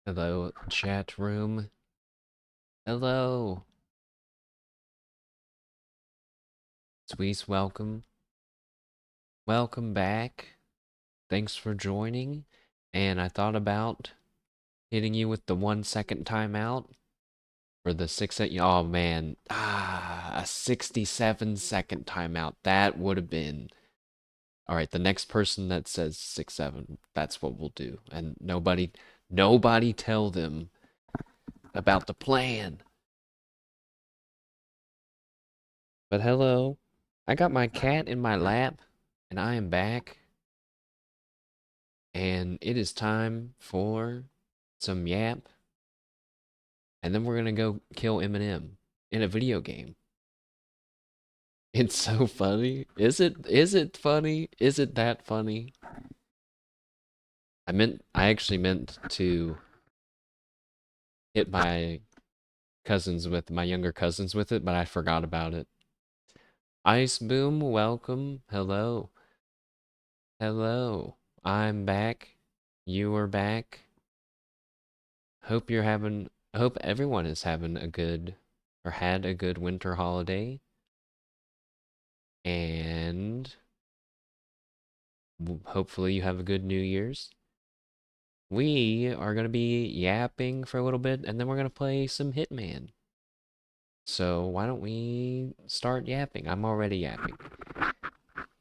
Hello, chat room. Hello. Sweet, welcome. Welcome back. Thanks for joining. And I thought about hitting you with the 1 second timeout for the oh man. A 67-second timeout. That would have been. Alright, the next person that says 6-7, that's what we'll do. And nobody tell them about the plan. But hello. I got my cat in my lap, and I am back. And it is time for some Yapp. And then we're gonna go kill Eminem in a video game. It's so funny. Is it funny? Is it that funny? I actually meant to hit my younger cousins with it, but I forgot about it. Ice Boom, welcome. Hello. Hello. I'm back. You are back. Hope everyone is having a good or had a good winter holiday. And hopefully you have a good New Year's. We are going to be yapping for a little bit, and then we're going to play some Hitman. So why don't we start yapping? I'm already yapping.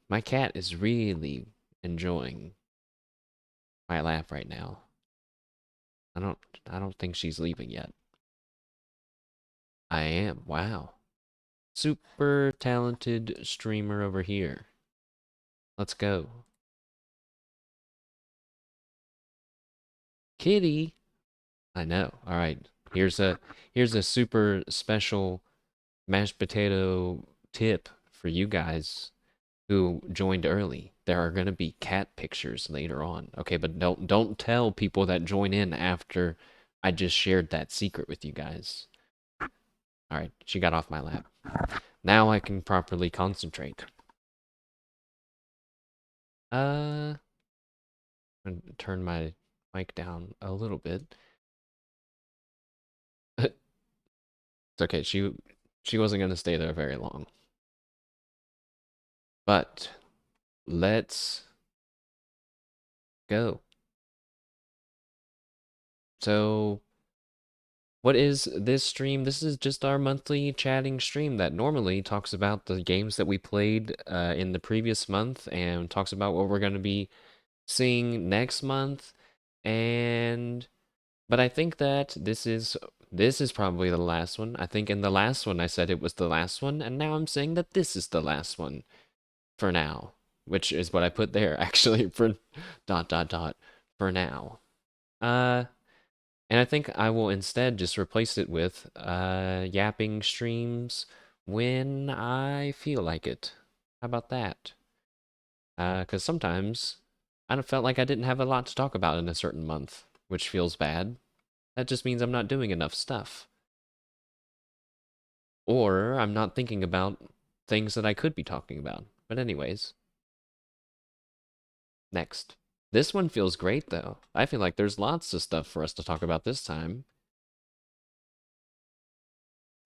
My cat is really enjoying my laugh right now. I don't think she's leaving yet. I am. Wow. Super talented streamer over here. Let's go. Kitty. I know. All right. Here's a super special mashed potato tip for you guys who joined early. There are going to be cat pictures later on. Okay, but don't tell people that join in after I just shared that secret with you guys. All right, she got off my lap. Now I can properly concentrate. I'm gonna turn my mic down a little bit. It's okay. She wasn't going to stay there very long. But let's go. So, what is this stream? This is just our monthly chatting stream that normally talks about the games that we played in the previous month and talks about what we're going to be seeing next month. But I think that this is probably the last one. I think in the last one I said it was the last one, and now I'm saying that this is the last one for now, which is what I put there actually for for now. Uh And I think I will instead just replace it with yapping streams when I feel like it. How about that? Because sometimes I felt like I didn't have a lot to talk about in a certain month, which feels bad. That just means I'm not doing enough stuff. Or I'm not thinking about things that I could be talking about. But anyways, next. This one feels great though. I feel like there's lots of stuff for us to talk about this time.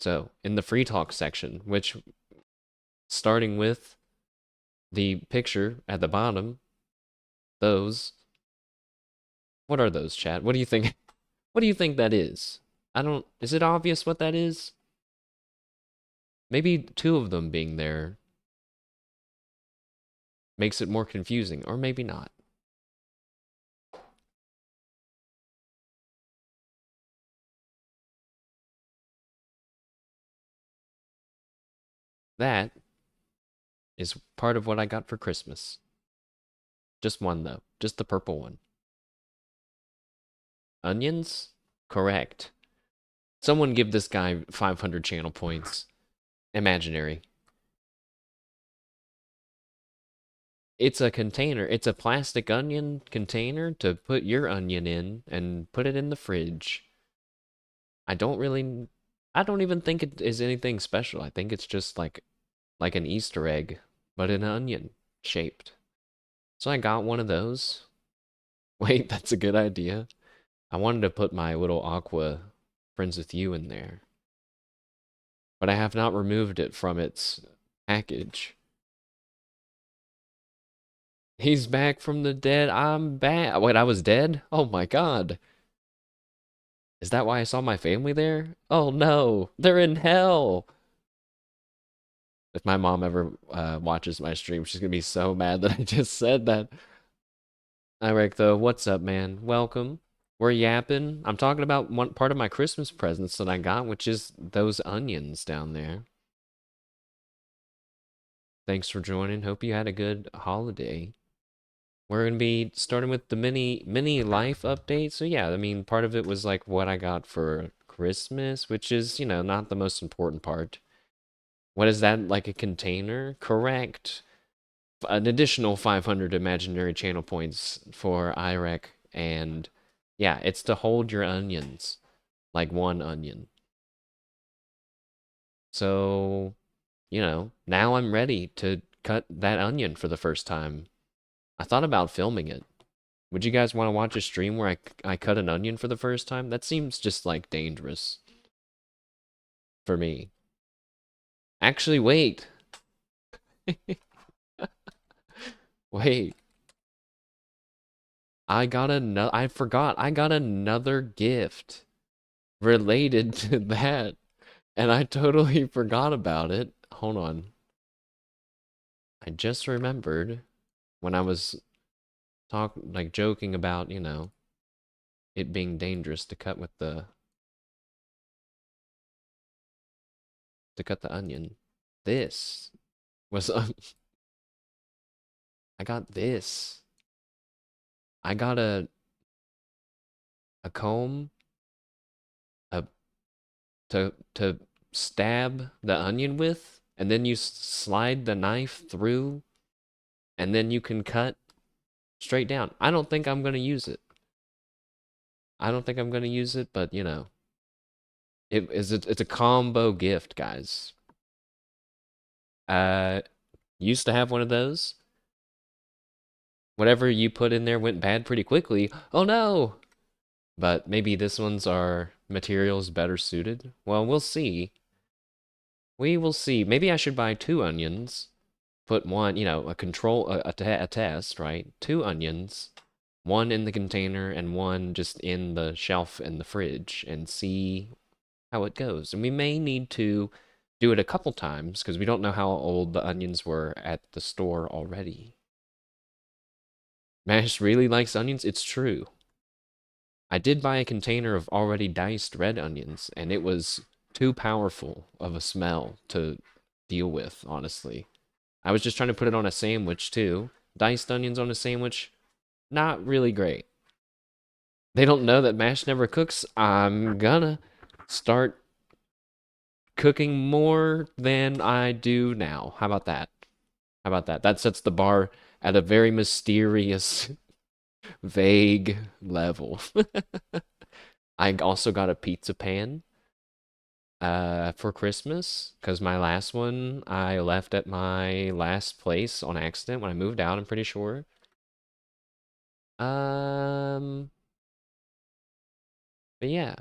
So, in the free talk section, which starting with the picture at the bottom, those. What are those, chat? What do you think? What do you think that is? I don't. Is it obvious what that is? Maybe two of them being there makes it more confusing, or maybe not. That is part of what I got for Christmas. Just one, though. Just the purple one. Onions? Correct. Someone give this guy 500 channel points. Imaginary. It's a container. It's a plastic onion container to put your onion in and put it in the fridge. I don't really I don't even think it is anything special. I think it's just like an Easter egg, but an onion shaped. So I got one of those. Wait, that's a good idea. I wanted to put my little aqua friends with you in there, but I have not removed it from its package. He's back from the dead. I'm back. Wait, I was dead? Oh my god. Is that why I saw my family there? Oh no, they're in hell. If my mom ever watches my stream, she's gonna be so mad that I just said that. Eric, though, what's up, man? Welcome. We're yapping. I'm talking about one part of my Christmas presents that I got, which is those onions down there. Thanks for joining. Hope you had a good holiday. We're gonna be starting with the mini life update. So yeah, I mean, part of it was like what I got for Christmas, which is, not the most important part. What is that, like a container? Correct. An additional 500 imaginary channel points for IREC, and yeah, it's to hold your onions, like one onion. So, now I'm ready to cut that onion for the first time. I thought about filming it. Would you guys want to watch a stream where I cut an onion for the first time? That seems just like dangerous for me. Actually, wait. Wait. I forgot. I got another gift related to that, and I totally forgot about it. Hold on. I just remembered when I was joking about, it being dangerous to cut with the onion. This was I got this. I got a comb a to stab the onion with, and then you slide the knife through, and then you can cut straight down. I don't think I'm gonna use it. I don't think I'm gonna use it, but it's a combo gift, guys. Uh, used to have one of those. Whatever you put in there went bad pretty quickly. Oh no! But maybe this one's are materials better suited. Well, we'll see. We will see. Maybe I should buy 2 onions. Put one, a control, a test, right? 2 onions, one in the container and one just in the shelf in the fridge, and see how it goes. And we may need to do it a couple times because we don't know how old the onions were at the store already. Mash really likes onions. It's true. I did buy a container of already diced red onions, and it was too powerful of a smell to deal with, honestly. I was just trying to put it on a sandwich, too. Diced onions on a sandwich, not really great. They don't know that Mash never cooks. I'm gonna start cooking more than I do now. How about that? How about that? That sets the bar at a very mysterious, vague level. I also got a pizza pan for Christmas because my last one I left at my last place on accident when I moved out, I'm pretty sure. Um, but yeah,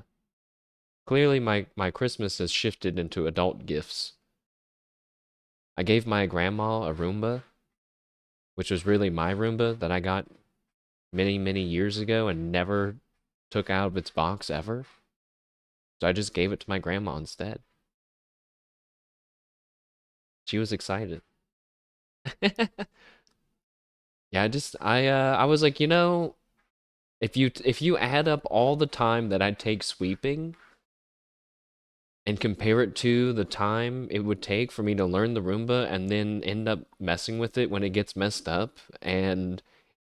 clearly my Christmas has shifted into adult gifts. I gave my grandma a Roomba, which was really my Roomba that I got many, many years ago and never took out of its box ever. So I just gave it to my grandma instead. She was excited. Yeah, I was like, if you add up all the time that I'd take sweeping and compare it to the time it would take for me to learn the Roomba and then end up messing with it when it gets messed up and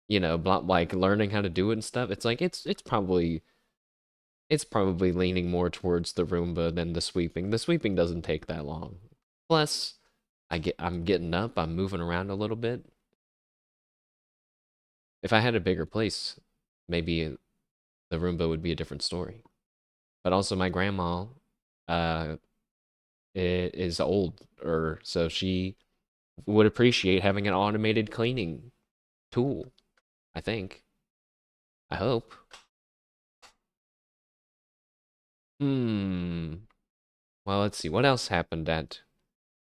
like learning how to do it and stuff, it's like it's probably leaning more towards the Roomba than the sweeping. The sweeping doesn't take that long. Plus, I'm getting up, I'm moving around a little bit. If I had a bigger place, maybe the Roomba would be a different story. But also my grandma uh is older, so she would appreciate having an automated cleaning tool, I think. I hope. Hmm. Well, let's see. What else happened at...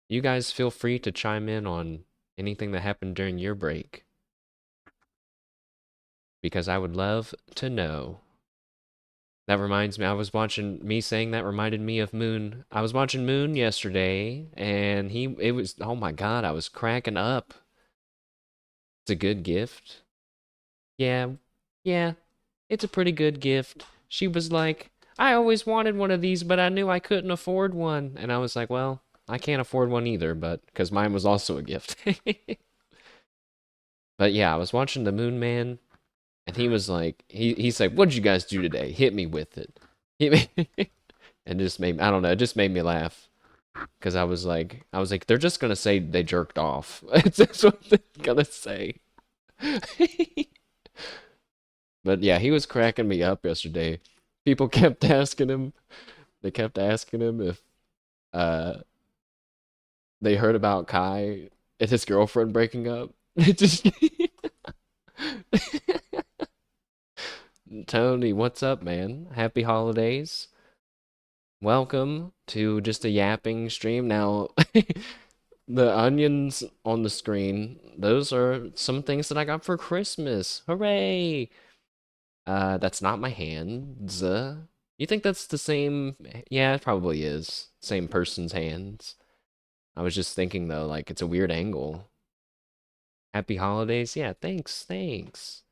You guys feel free to chime in on anything that happened during your break, because I would love to know. That reminds me, I was watching, me saying that reminded me of Moon. I was watching Moon yesterday, and it was, oh my God, I was cracking up. It's a good gift. Yeah, yeah, it's a pretty good gift. She was like, I always wanted one of these, but I knew I couldn't afford one. And I was like, well, I can't afford one either, but because mine was also a gift. But yeah, I was watching the Moon Man, and he was like, he's like, "What did you guys do today? Hit me with it." Hit me, and it just made I don't know, it just made me laugh because I was like, they're just gonna say they jerked off. That's what they're gonna say. But yeah, he was cracking me up yesterday. People kept asking him. They kept asking him if uh they heard about Kai and his girlfriend breaking up. It just Tony, what's up, man? Happy holidays. Welcome to just a yapping stream. Now, the onions on the screen, those are some things that I got for Christmas. Hooray! That's not my hands. You think that's the same? Yeah, it probably is. Same person's hands. I was just thinking though, like it's a weird angle. Happy holidays. Yeah, thanks, thanks.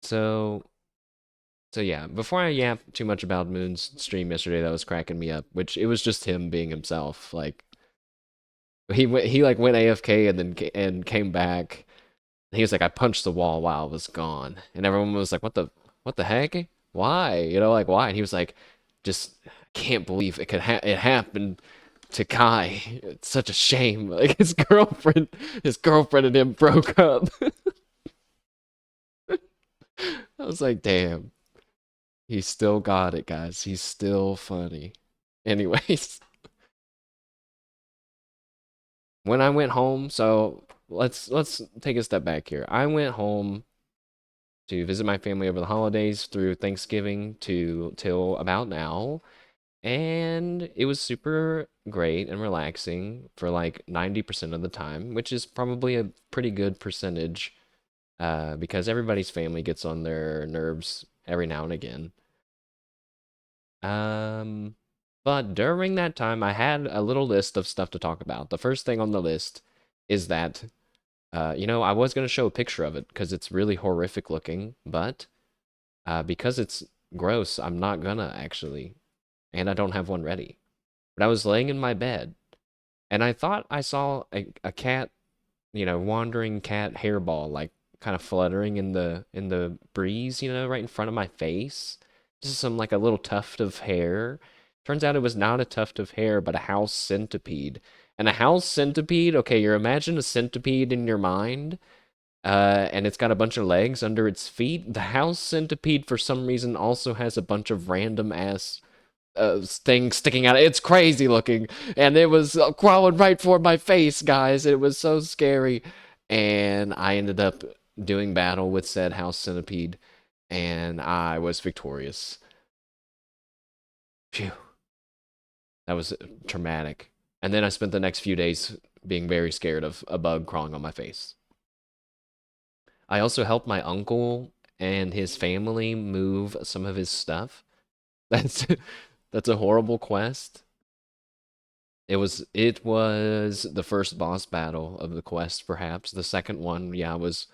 So, so yeah, before I yap too much about Moon's stream yesterday, that was cracking me up, which it was just him being himself. Like he like went AFK and then and came back. He was like, I punched the wall while I was gone, and everyone was like, what the heck? Why? You know, like why? And he was like, just can't believe it happened to Kai. It's such a shame. Like his girlfriend and him broke up. I was like, damn, he still got it, guys. He's still funny. Anyways, when I went home, so let's take a step back here. I went home to visit my family over the holidays through Thanksgiving to till about now, and it was super great and relaxing for like 90% of the time, which is probably a pretty good percentage because everybody's family gets on their nerves every now and again. Um, but during that time, I had a little list of stuff to talk about. The first thing on the list is that, I was going to show a picture of it because it's really horrific looking, but because it's gross, I'm not gonna actually, and I don't have one ready. But I was laying in my bed, and I thought I saw a cat, wandering cat hairball, like kind of fluttering in the breeze, right in front of my face. Just some like a little tuft of hair. Turns out it was not a tuft of hair, but a house centipede. And a house centipede, okay, you imagine a centipede in your mind, and it's got a bunch of legs under its feet. The house centipede, for some reason, also has a bunch of random ass things sticking out. It's crazy looking, and it was crawling right for my face, guys. It was so scary, and I ended up doing battle with said house centipede, and I was victorious. Phew, that was traumatic. And then I spent the next few days being very scared of a bug crawling on my face. I also helped my uncle and his family move some of his stuff. That's that's a horrible quest. It was the first boss battle of the quest, perhaps. The second one, yeah, was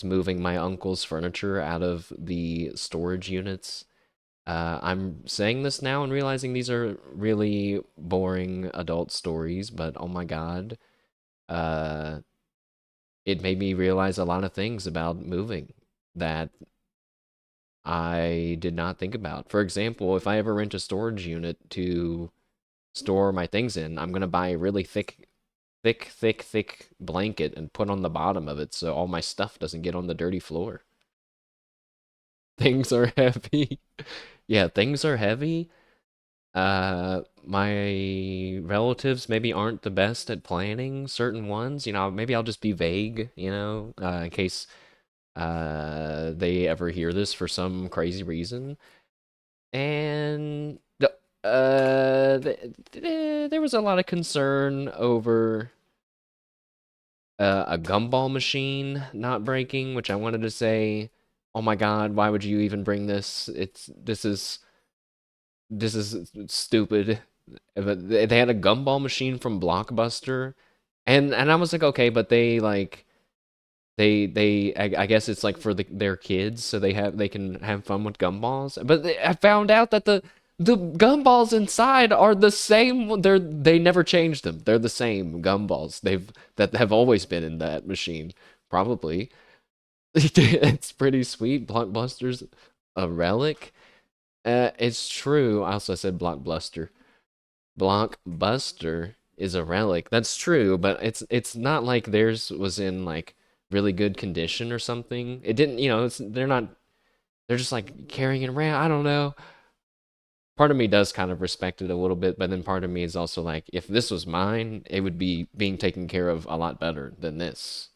moving my uncle's furniture out of the storage units. I'm saying this now and realizing these are really boring adult stories, but oh my God, uh, it made me realize a lot of things about moving that I did not think about. For example, if I ever rent a storage unit to store my things in, I'm gonna buy a really thick blanket and put on the bottom of it so all my stuff doesn't get on the dirty floor. Things are heavy. Yeah, things are heavy. My relatives maybe aren't the best at planning certain ones. Maybe I'll just be vague, in case they ever hear this for some crazy reason. And there was a lot of concern over a gumball machine not breaking, which I wanted to say, oh my God, why would you even bring this? This is stupid. But they had a gumball machine from Blockbuster, and I was like, okay, but they like I guess it's like for their kids, so they can have fun with gumballs. But I found out that the gumballs inside are the same. They never changed them. They're the same gumballs. That have always been in that machine. Probably. It's pretty sweet. Blockbuster's a relic. It's true. I also said Blockbuster. Blockbuster is a relic. That's true, but it's not like theirs was in like really good condition or something. It didn't, they're not they're just like carrying it around. I don't know. Part of me does kind of respect it a little bit, but then part of me is also like, if this was mine, it would be being taken care of a lot better than this.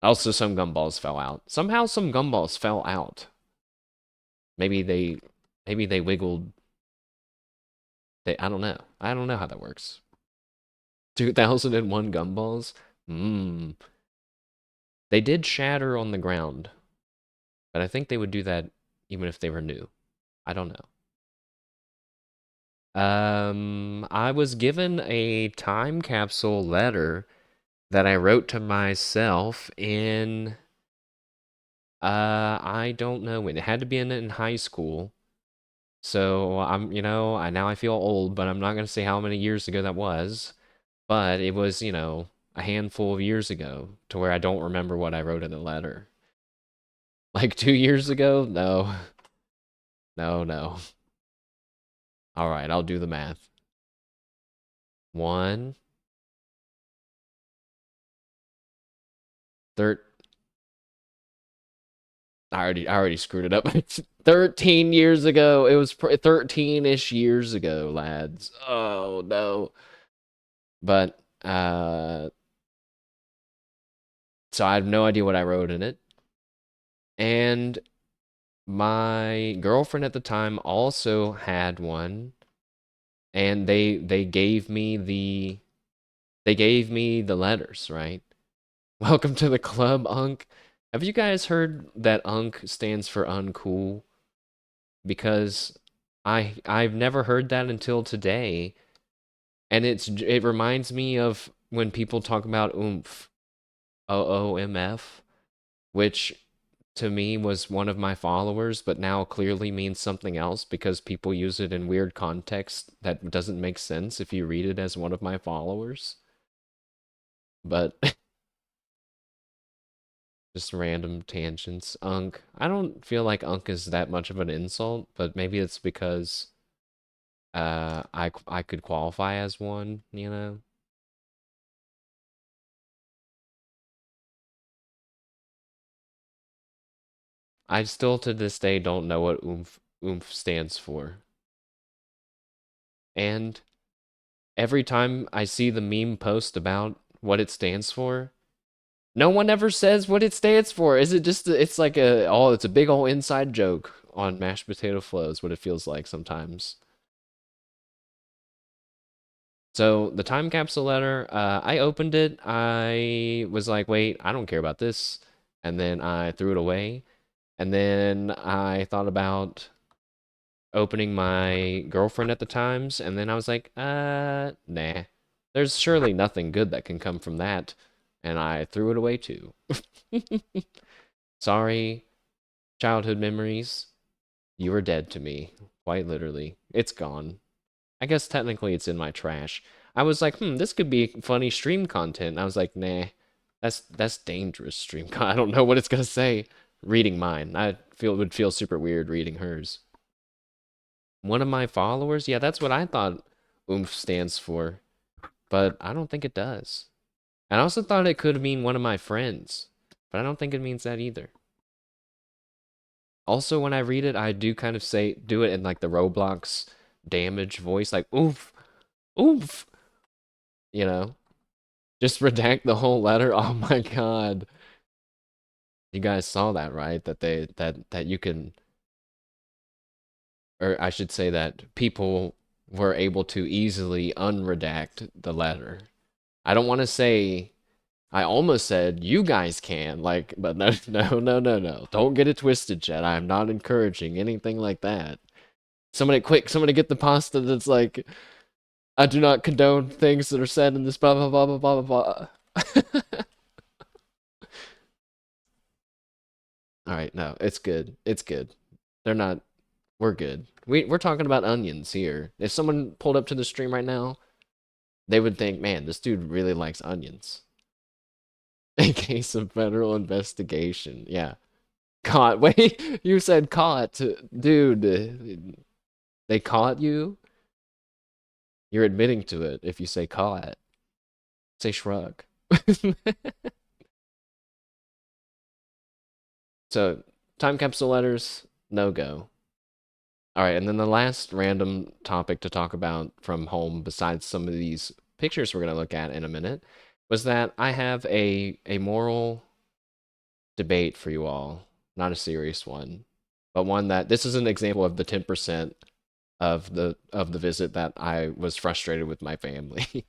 Also, some gumballs fell out. Somehow some gumballs fell out. Maybe they wiggled. I don't know. I don't know how that works. 2001 gumballs? Mmm. They did shatter on the ground, but I think they would do that even if they were new. I don't know. I was given a time capsule letter that I wrote to myself in, I don't know when. It had to be in high school. So now I feel old, but I'm not gonna say how many years ago that was. But it was, a handful of years ago to where I don't remember what I wrote in the letter. Like 2 years ago? No. No, no. All right, I'll do the math. One, thir I already screwed it up. 13 years ago. It was 13-ish years ago, lads. Oh no. But so I have no idea what I wrote in it. And my girlfriend at the time also had one, and they gave me the letters, right? Welcome to the club, Unk. Have you guys heard that Unk stands for uncool? Because I've never heard that until today, and it reminds me of when people talk about oomph, OOMF, which to me was one of my followers, but now clearly means something else because people use it in weird context that doesn't make sense if you read it as one of my followers. But just random tangents. Unk. I don't feel like Unk is that much of an insult, but maybe it's because I could qualify as one, you know? I still to this day don't know what oomph stands for. And every time I see the meme post about what it stands for, no one ever says what it stands for. Is it just it's like it's a big old inside joke on mashed potato flows, what it feels like sometimes. So the time capsule letter, I opened it. I was like, wait, I don't care about this. And then I threw it away. And then I thought about opening my girlfriend at the times. And then I was like, nah. There's surely nothing good that can come from that. And I threw it away too. Sorry, childhood memories. You are dead to me. Quite literally. It's gone. I guess technically it's in my trash. I was like, this could be funny stream content. And I was like, nah, that's dangerous stream I don't know what it's gonna say. Reading mine. I feel it would feel super weird reading hers. One of my followers? Yeah, that's what I thought oomph stands for. But I don't think it does. And I also thought it could mean one of my friends. But I don't think it means that either. Also, when I read it, I do kind of do it in like the Roblox damage voice, like oomph, oomph, you know? Just redact the whole letter. Oh my god. You guys saw that, right? That you can or I should say that people were able to easily unredact the letter. I don't want to say, I almost said you guys can, like, but no, no, no, no, no. Don't get it twisted, Chet. I am not encouraging anything like that. Somebody, quick, somebody get the pasta that's like, I do not condone things that are said in this blah, blah, blah, blah, blah, blah, blah. All right, no, it's good. It's good. They're not, we're good. We're talking about onions here. If someone pulled up to the stream right now, they would think, man, this dude really likes onions. In case of federal investigation. Yeah. Caught. Wait, you said caught. Dude, they caught you? You're admitting to it if you say caught. Say shrug. So, time capsule letters, no go. All right, and then the last random topic to talk about from home, besides some of these pictures we're going to look at in a minute, was that I have a moral debate for you all. Not a serious one, but one that this is an example of the 10% of the visit that I was frustrated with my family.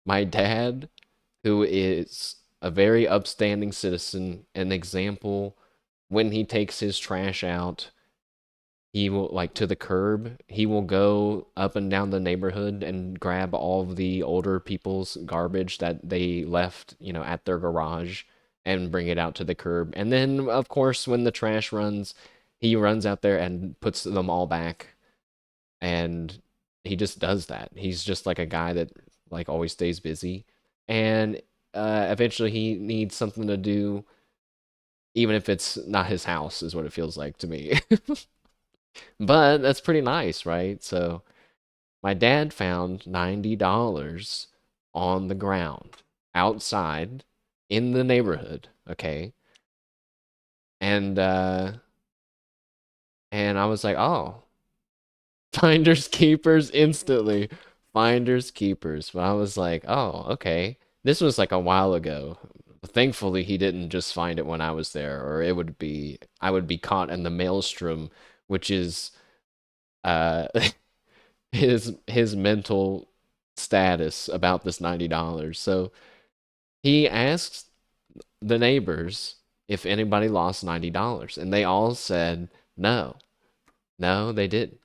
My dad, who is a very upstanding citizen, an example when he takes his trash out, he will like to the curb, he will go up and down the neighborhood and grab all of the older people's garbage that they left, at their garage and bring it out to the curb. And then of course when the trash runs, he runs out there and puts them all back, and he just does that. He's just like a guy that like always stays busy, and eventually he needs something to do, even if it's not his house, is what it feels like to me. But that's pretty nice, right? So my dad found $90 on the ground outside in the neighborhood, okay? And and I was like, "Oh, finders keepers instantly. Finders keepers." But I was like, "Oh, okay." This was like a while ago. Thankfully, he didn't just find it when I was there, or I would be caught in the maelstrom, which is uh his mental status about this $90. So he asked the neighbors if anybody lost $90, and they all said no. No, they didn't.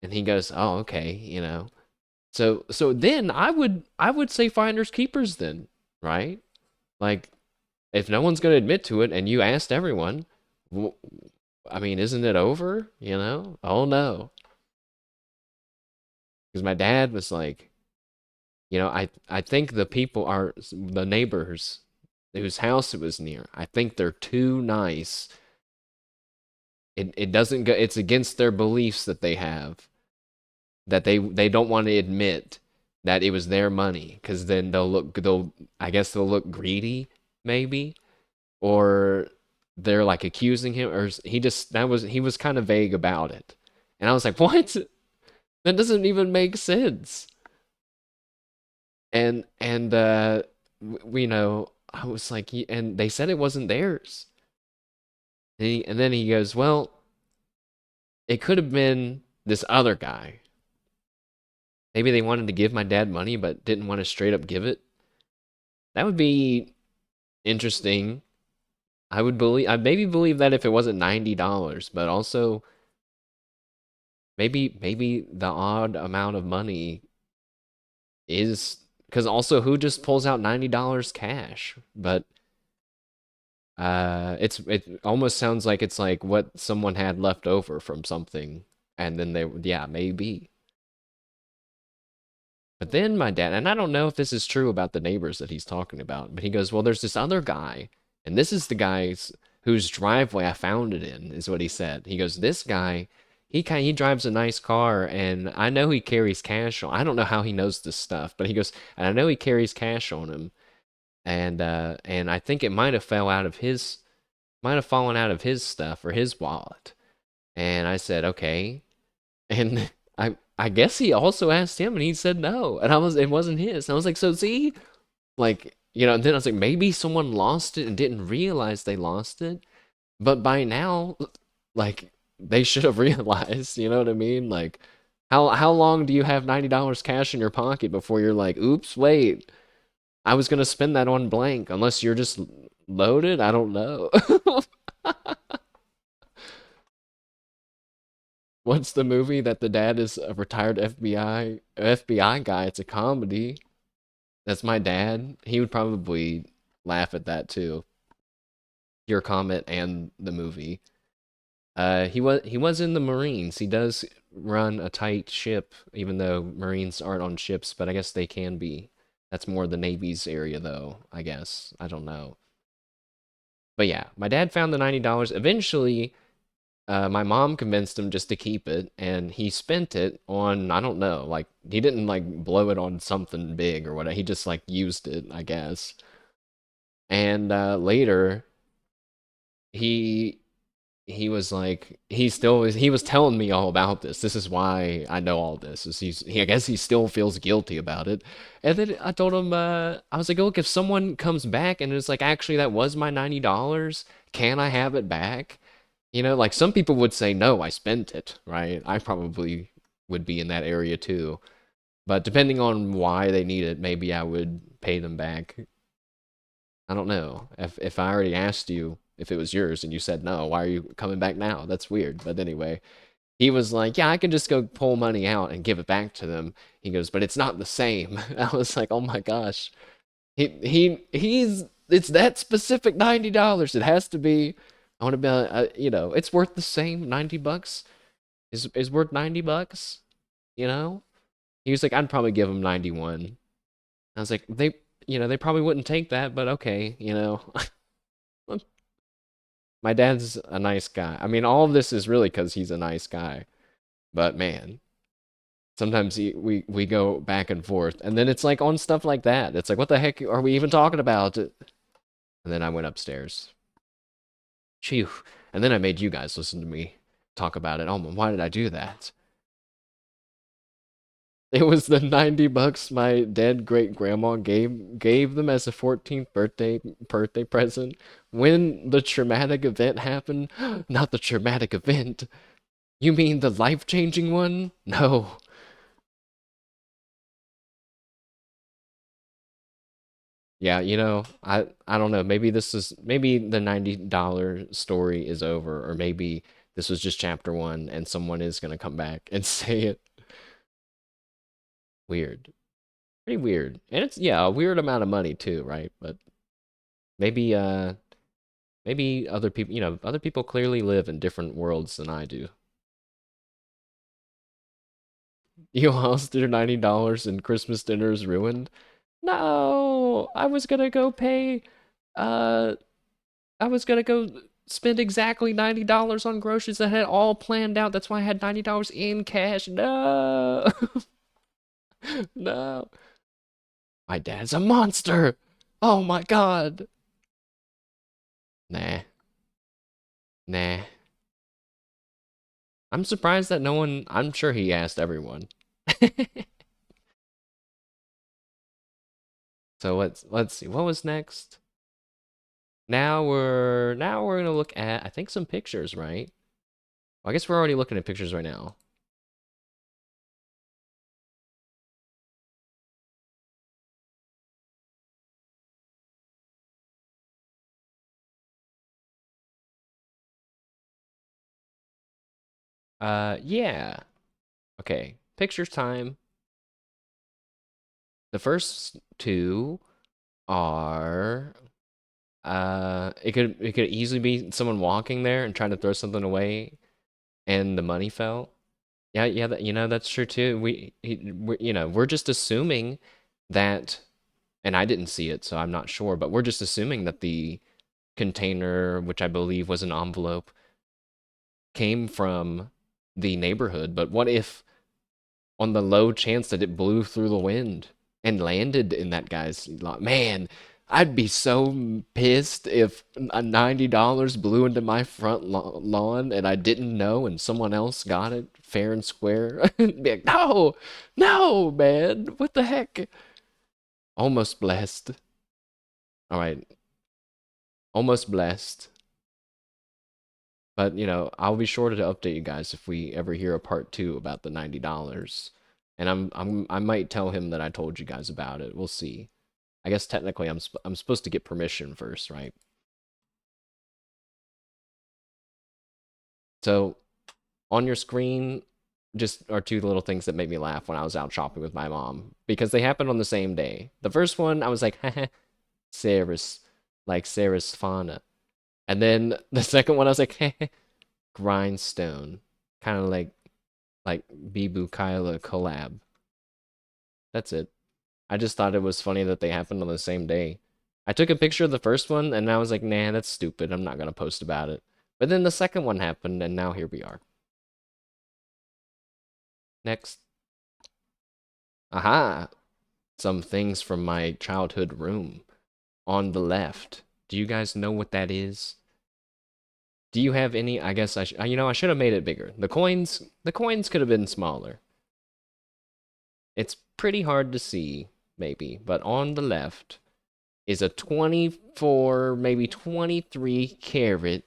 And he goes, "Oh, okay. So then I would say finders keepers then, right? Like if no one's going to admit to it and you asked everyone, I mean, isn't it over, Oh no. Because my dad was like, I think the people are the neighbors whose house it was near. I think they're too nice. It doesn't go. It's against their beliefs that they have, that they don't want to admit that it was their money, because then I guess they'll look greedy, maybe, or they're like accusing him, or he was kind of vague about it, and I was like, what? That doesn't even make sense. And I was like, and they said it wasn't theirs. And then he goes, well, it could have been this other guy. Maybe they wanted to give my dad money but didn't want to straight up give it. That would be interesting. I maybe believe that if it wasn't $90, but also maybe the odd amount of money is because also who just pulls out $90 cash? But it almost sounds like it's like what someone had left over from something, and then yeah, maybe. But then my dad, and I don't know if this is true about the neighbors that he's talking about, but he goes, well, there's this other guy, and this is the guy's whose driveway I found it in, is what he said. He goes, this guy, he drives a nice car, and I know he carries cash on. I don't know how he knows this stuff, but he goes, and I know he carries cash on him, and I think it might have fallen out of his stuff or his wallet. And I said, okay. And I guess he also asked him, and he said no. And it wasn't his. And I was like, so see, like, and then I was like, maybe someone lost it and didn't realize they lost it. But by now, like, they should have realized, you know what I mean? Like, how long do you have $90 cash in your pocket before you're like, oops, wait, I was gonna spend that on blank, unless you're just loaded? I don't know. What's the movie that the dad is a retired FBI guy? It's a comedy. That's my dad. He would probably laugh at that too. Your comment and the movie. He was in the Marines. He does run a tight ship, even though Marines aren't on ships, but I guess they can be. That's more the Navy's area though, I guess. I don't know. But yeah, my dad found the $90. Eventually, my mom convinced him just to keep it, and he spent it on, I don't know, like he didn't like blow it on something big or whatever. He just like used it, I guess. And later, he he was like he was telling me all about this. This is why I know all this. Is I guess he still feels guilty about it. And then I told him I was like, look, if someone comes back and it's like, actually that was my $90, can I have it back? You know, like some people would say no, I spent it, right? I probably would be in that area too. But depending on why they need it, maybe I would pay them back. I don't know. If I already asked you if it was yours and you said no, why are you coming back now? That's weird. But anyway, he was like, "Yeah, I can just go pull money out and give it back to them." He goes, "But it's not the same." I was like, "Oh my gosh." He's it's that specific $90. It has to be. I want to be it's worth the same. $90 is worth $90, you know? He was like, "I'd probably give him 91." I was like, they probably wouldn't take that, but okay, you know. My dad's a nice guy. I mean, all of this is really because he's a nice guy. But man, sometimes we go back and forth, and then it's like on stuff like that. It's like, what the heck are we even talking about? And then I went upstairs. Phew. And then I made you guys listen to me talk about it. Oh, why did I do that? It was the $90 my dead great grandma gave them as a 14th birthday present when the traumatic event happened. Not the traumatic event. You mean the life-changing one? No. Yeah, I don't know. Maybe the $90 story is over, or maybe this was just chapter one and someone is gonna come back and say it. Weird. Pretty weird. And it's yeah, a weird amount of money too, right? But maybe maybe other people, other people clearly live in different worlds than I do. You lost your $90 and Christmas dinner is ruined? No, uh I was gonna go spend exactly $90 on groceries. I had all planned out. That's why I had $90 in cash. No. No. My dad's a monster. Oh my god. Nah. Nah. I'm surprised that no one, I'm sure he asked everyone. So let's see. What was next? Now we're gonna look at I think some pictures, right? Well, I guess we're already looking at pictures right now. Yeah. Okay. Pictures time. The first two are it could easily be someone walking there and trying to throw something away and the money fell. Yeah, yeah, that's true too. We're just assuming that, and I didn't see it, so I'm not sure, but we're just assuming that the container, which I believe was an envelope, came from the neighborhood. But what if, on the low chance that it blew through the wind and landed in that guy's lot? Man, I'd be so pissed if a $90 blew into my front lawn and I didn't know and someone else got it fair and square. Be like, no, no, man, what the heck? Almost blessed. All right, almost blessed. But, I'll be sure to update you guys if we ever hear a part two about the $90. And I might tell him that I told you guys about it. We'll see. I guess technically I'm supposed to get permission first, right? So on your screen just are two little things that made me laugh when I was out shopping with my mom because they happened on the same day. The first one I was like, Saris, like Saris Fauna. And then the second one I was like, Grindstone. Kind of like Bibu Kyla collab. That's it. I just thought it was funny that they happened on the same day. I took a picture of the first one and I was like, nah, that's stupid. I'm not gonna post about it. But then the second one happened and now here we are. Next. Aha! Some things from my childhood room. On the left. Do you guys know what that is? Do you have any? I guess I should have made it bigger. The coins could have been smaller. It's pretty hard to see, maybe, but on the left is a 24, maybe 23 carat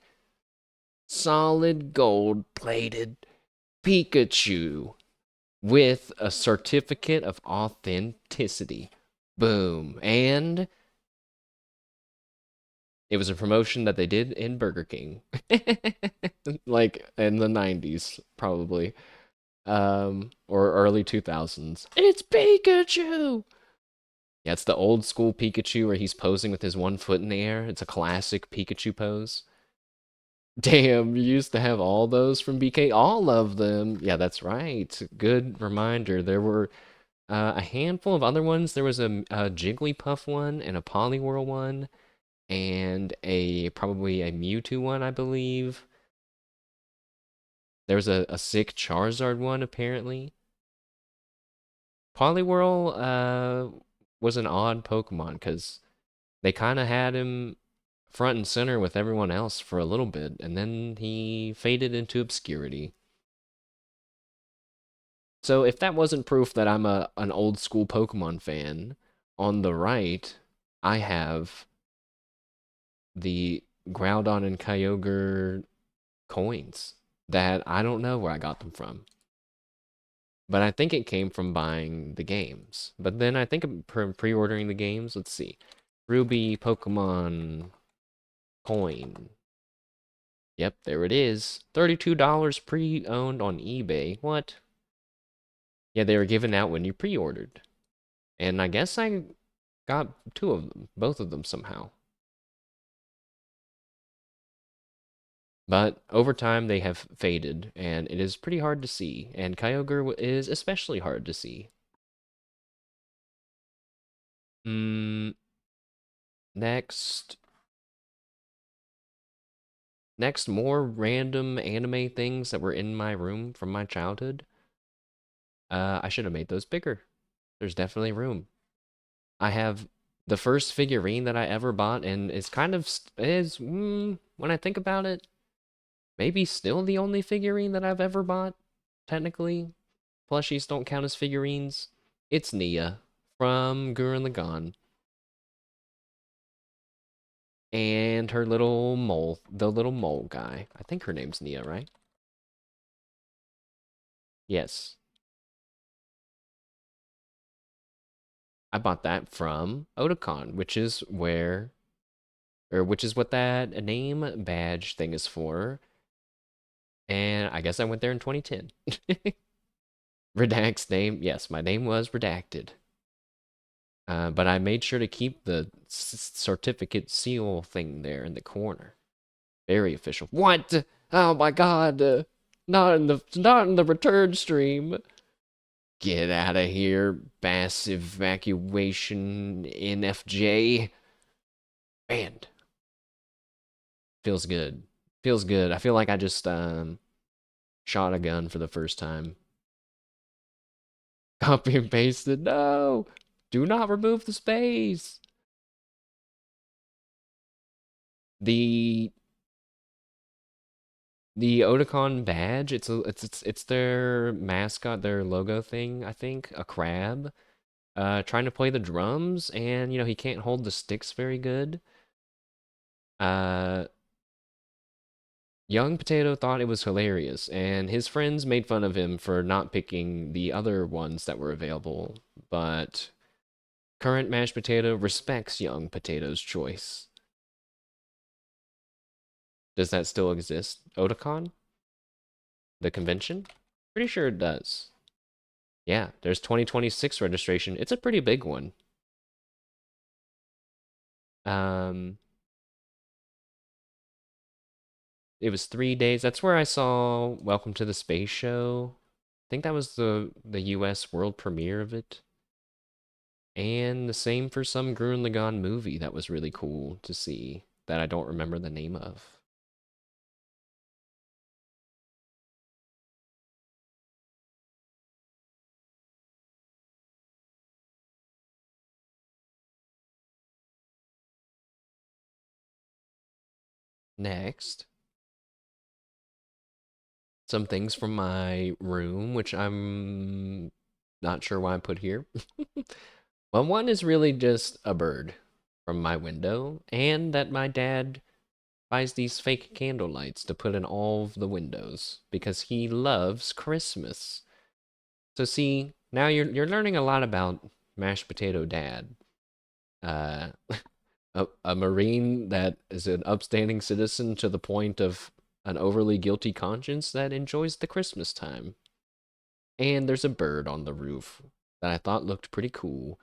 solid gold plated Pikachu with a certificate of authenticity. Boom. And it was a promotion that they did in Burger King. Like in the 90s, probably. Or early 2000s. It's Pikachu! Yeah, it's the old school Pikachu where he's posing with his one foot in the air. It's a classic Pikachu pose. Damn, you used to have all those from BK? All of them. Yeah, that's right. Good reminder. There were a handful of other ones. There was a Jigglypuff one and a Poliwhirl one and probably a Mewtwo one, I believe. There was a sick Charizard one, apparently. Poliwhirl was an odd Pokemon because they kind of had him front and center with everyone else for a little bit, and then he faded into obscurity. So if that wasn't proof that I'm an old school Pokemon fan, on the right, I have the Groudon and Kyogre coins that I don't know where I got them from. But I think it came from buying the games. But then I think I'm pre-ordering the games. Let's see. Ruby Pokemon coin. Yep, there it is. $32 pre-owned on eBay. What? Yeah, they were given out when you pre-ordered. And I guess I got two of them, both of them somehow. But over time, they have faded, and it is pretty hard to see. And Kyogre is especially hard to see. Mm, next. Next, more random anime things that were in my room from my childhood. I should have made those bigger. There's definitely room. I have the first figurine that I ever bought, and it's kind of when I think about it, maybe still the only figurine that I've ever bought. Technically, plushies don't count as figurines. It's Nia from Gurren Lagann and her little mole, the little mole guy. I think her name's Nia, right? Yes. I bought that from Otakon, which is what that name badge thing is for. And I guess I went there in 2010. Redact's name, yes, my name was redacted. But I made sure to keep the certificate seal thing there in the corner. Very official. What? Oh my god! Not in the return stream. Get out of here, mass evacuation NFJ. Banned. Feels good. Feels good. I feel like I just shot a gun for the first time. Copy and pasted. No! Do not remove the space. The Otakon badge, it's their mascot, their logo thing, I think, a crab. Trying to play the drums, and he can't hold the sticks very good. Uh Young Potato thought it was hilarious, and his friends made fun of him for not picking the other ones that were available. But current Mashed Potato respects Young Potato's choice. Does that still exist? Otakon? The convention? Pretty sure it does. Yeah, there's 2026 registration. It's a pretty big one. Um, it was 3 days. That's where I saw Welcome to the Space Show. I think that was the US world premiere of it. And the same for some Gurren Lagann movie that was really cool to see that I don't remember the name of. Next, some things from my room, which I'm not sure why I put here. Well, one is really just a bird from my window, and that my dad buys these fake candle lights to put in all of the windows because he loves Christmas. So see, now you're learning a lot about Mashed Potato Dad. Uh, a Marine that is an upstanding citizen to the point of an overly guilty conscience that enjoys the Christmas time. And there's a bird on the roof that I thought looked pretty cool.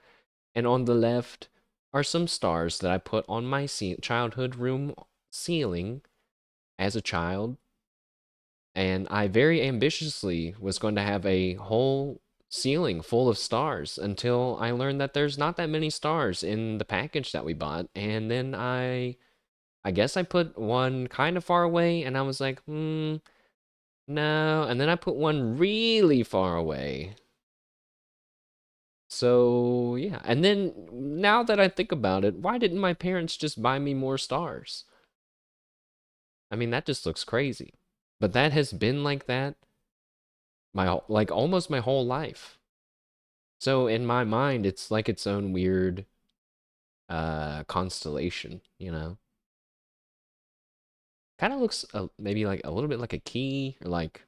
And on the left are some stars that I put on my childhood room ceiling as a child. And I very ambitiously was going to have a whole ceiling full of stars until I learned that there's not that many stars in the package that we bought. And then I guess I put one kind of far away and I was like, no. And then I put one really far away. So, yeah. And then now that I think about it, why didn't my parents just buy me more stars? I mean, that just looks crazy. But that has been like that like almost my whole life. So in my mind, it's like its own weird constellation, you know? Kind of looks maybe like a little bit like a key or like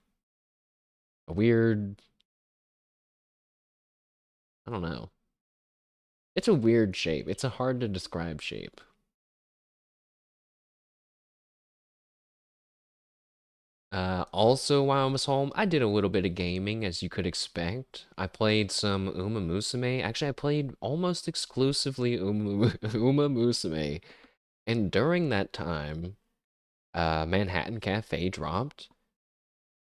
a weird, I don't know. It's a weird shape. It's a hard to describe shape. Also, while I was home, I did a little bit of gaming, as you could expect. I played some Uma Musume. Actually, I played almost exclusively Uma Musume. And during that time, Manhattan Cafe dropped.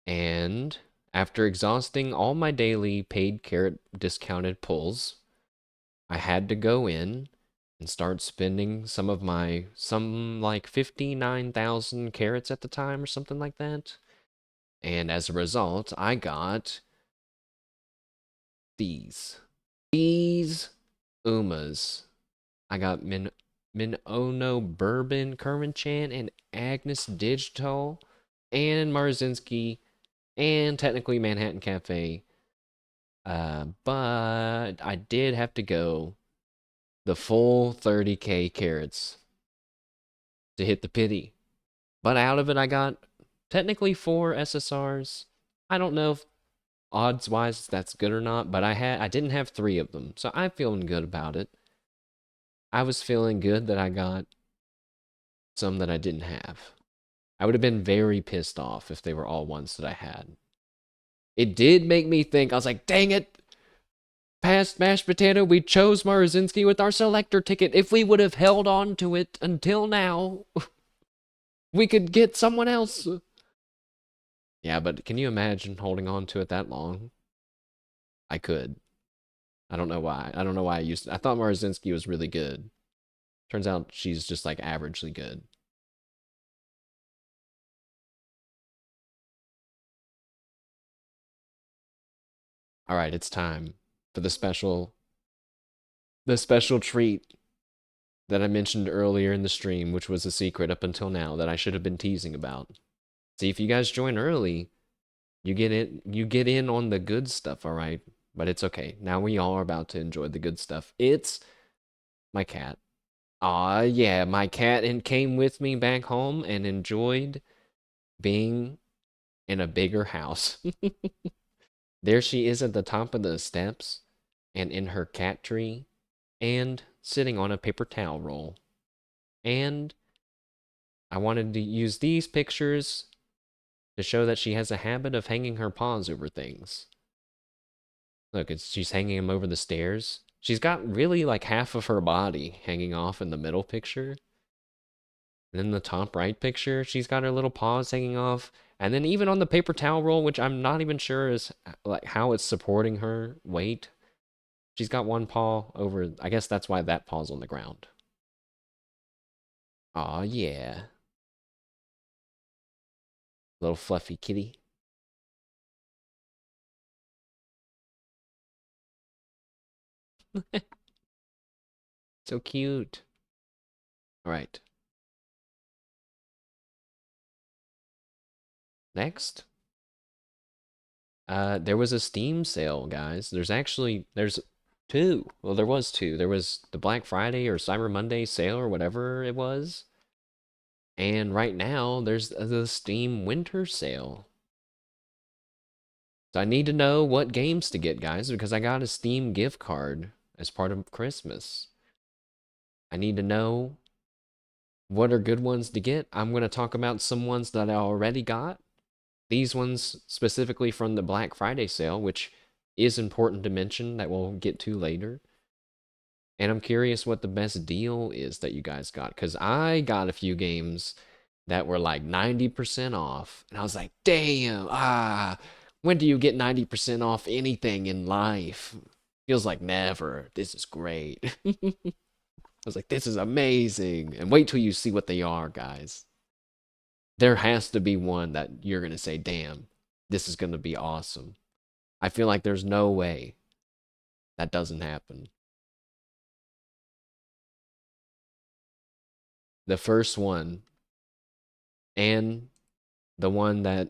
And after exhausting all my daily paid carrot discounted pulls, I had to go in and start spending some like 59,000 carrots at the time or something like that. And as a result, I got these. These Umas. I got Minono Bourbon Kermanchan and Agnes Digital and Marzinski and technically Manhattan Cafe. But I did have to go the full 30k carrots to hit the pity. But out of it, I got technically 4 SSRs. I don't know if odds wise that's good or not, but I didn't have 3 of them, so I'm feeling good about it. I was feeling good that I got some that I didn't have. I would have been very pissed off if they were all ones that I had. It did make me think, I was like, dang it, past Mashed Potato, we chose Marazinski with our selector ticket. If we would have held on to it until now, we could get someone else. Yeah, but can you imagine holding on to it that long? I could. I don't know why. I don't know why I used it. I thought Marazinski was really good. Turns out she's just like averagely good. All right, it's time for the special treat that I mentioned earlier in the stream, which was a secret up until now that I should have been teasing about. See, if you guys join early, you get in on the good stuff, all right? But it's okay. Now we all are about to enjoy the good stuff. It's my cat. Ah, yeah, my cat and came with me back home and enjoyed being in a bigger house. There she is at the top of the steps and in her cat tree and sitting on a paper towel roll. And I wanted to use these pictures to show that she has a habit of hanging her paws over things. Look, she's hanging them over the stairs. She's got really like half of her body hanging off in the middle picture. And in the top right picture, she's got her little paws hanging off. And then even on the paper towel roll, which I'm not even sure is like how it's supporting her weight, she's got one paw over. I guess that's why that paw's on the ground. Aw, yeah. Little fluffy kitty. So cute. All right. Next. There was a Steam sale, guys. There's two. Well, there was two. There was the Black Friday or Cyber Monday sale or whatever it was. And right now, there's the Steam Winter Sale. So I need to know what games to get, guys, because I got a Steam gift card as part of Christmas. I need to know what are good ones to get. I'm going to talk about some ones that I already got. These ones specifically from the Black Friday sale, which is important to mention that we'll get to later. And I'm curious what the best deal is that you guys got, because I got a few games that were like 90% off. And I was like, damn, when do you get 90% off anything in life? Feels like never. This is great. I was like, this is amazing. And wait till you see what they are, guys. There has to be one that you're going to say, damn, this is going to be awesome. I feel like there's no way that doesn't happen. The first one, and the one that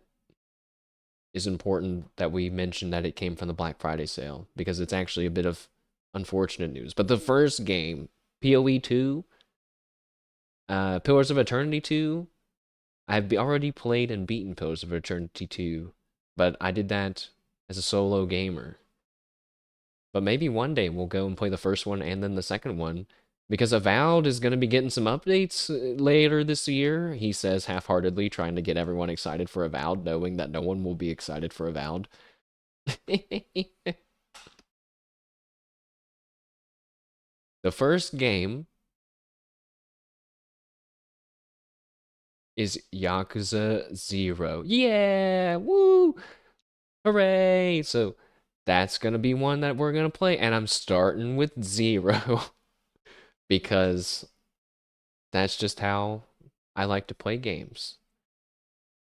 is important that we mentioned that it came from the Black Friday sale, because it's actually a bit of unfortunate news. But the first game, PoE 2, Pillars of Eternity 2, I've already played and beaten Pillars of Eternity 2, but I did that as a solo gamer. But maybe one day we'll go and play the first one and then the second one, because Avowed is going to be getting some updates later this year. He says half-heartedly, trying to get everyone excited for Avowed, knowing that no one will be excited for Avowed. The first game is Yakuza 0. Yeah! Woo! Hooray! So that's going to be one that we're going to play, and I'm starting with 0 because that's just how I like to play games.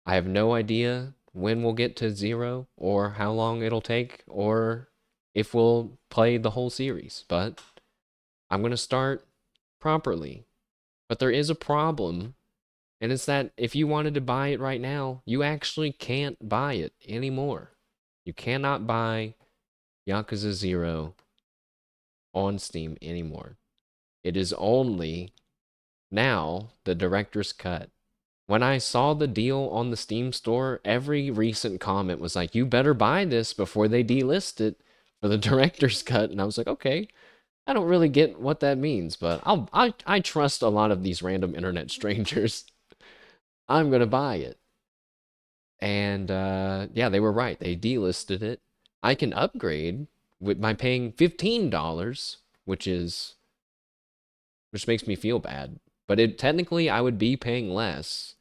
I have no idea when we'll get to 0 or how long it'll take or if we'll play the whole series, but I'm going to start properly. But there is a problem, and it's that if you wanted to buy it right now, you actually can't buy it anymore. You cannot buy Yakuza 0 on Steam anymore. It is only now the director's cut. When I saw the deal on the Steam store, every recent comment was like, you better buy this before they delist it for the director's cut. And I was like, okay, I don't really get what that means, but I trust a lot of these random internet strangers. I'm going to buy it. And yeah, they were right. They delisted it. I can upgrade by paying $15, which makes me feel bad. But technically I would be paying less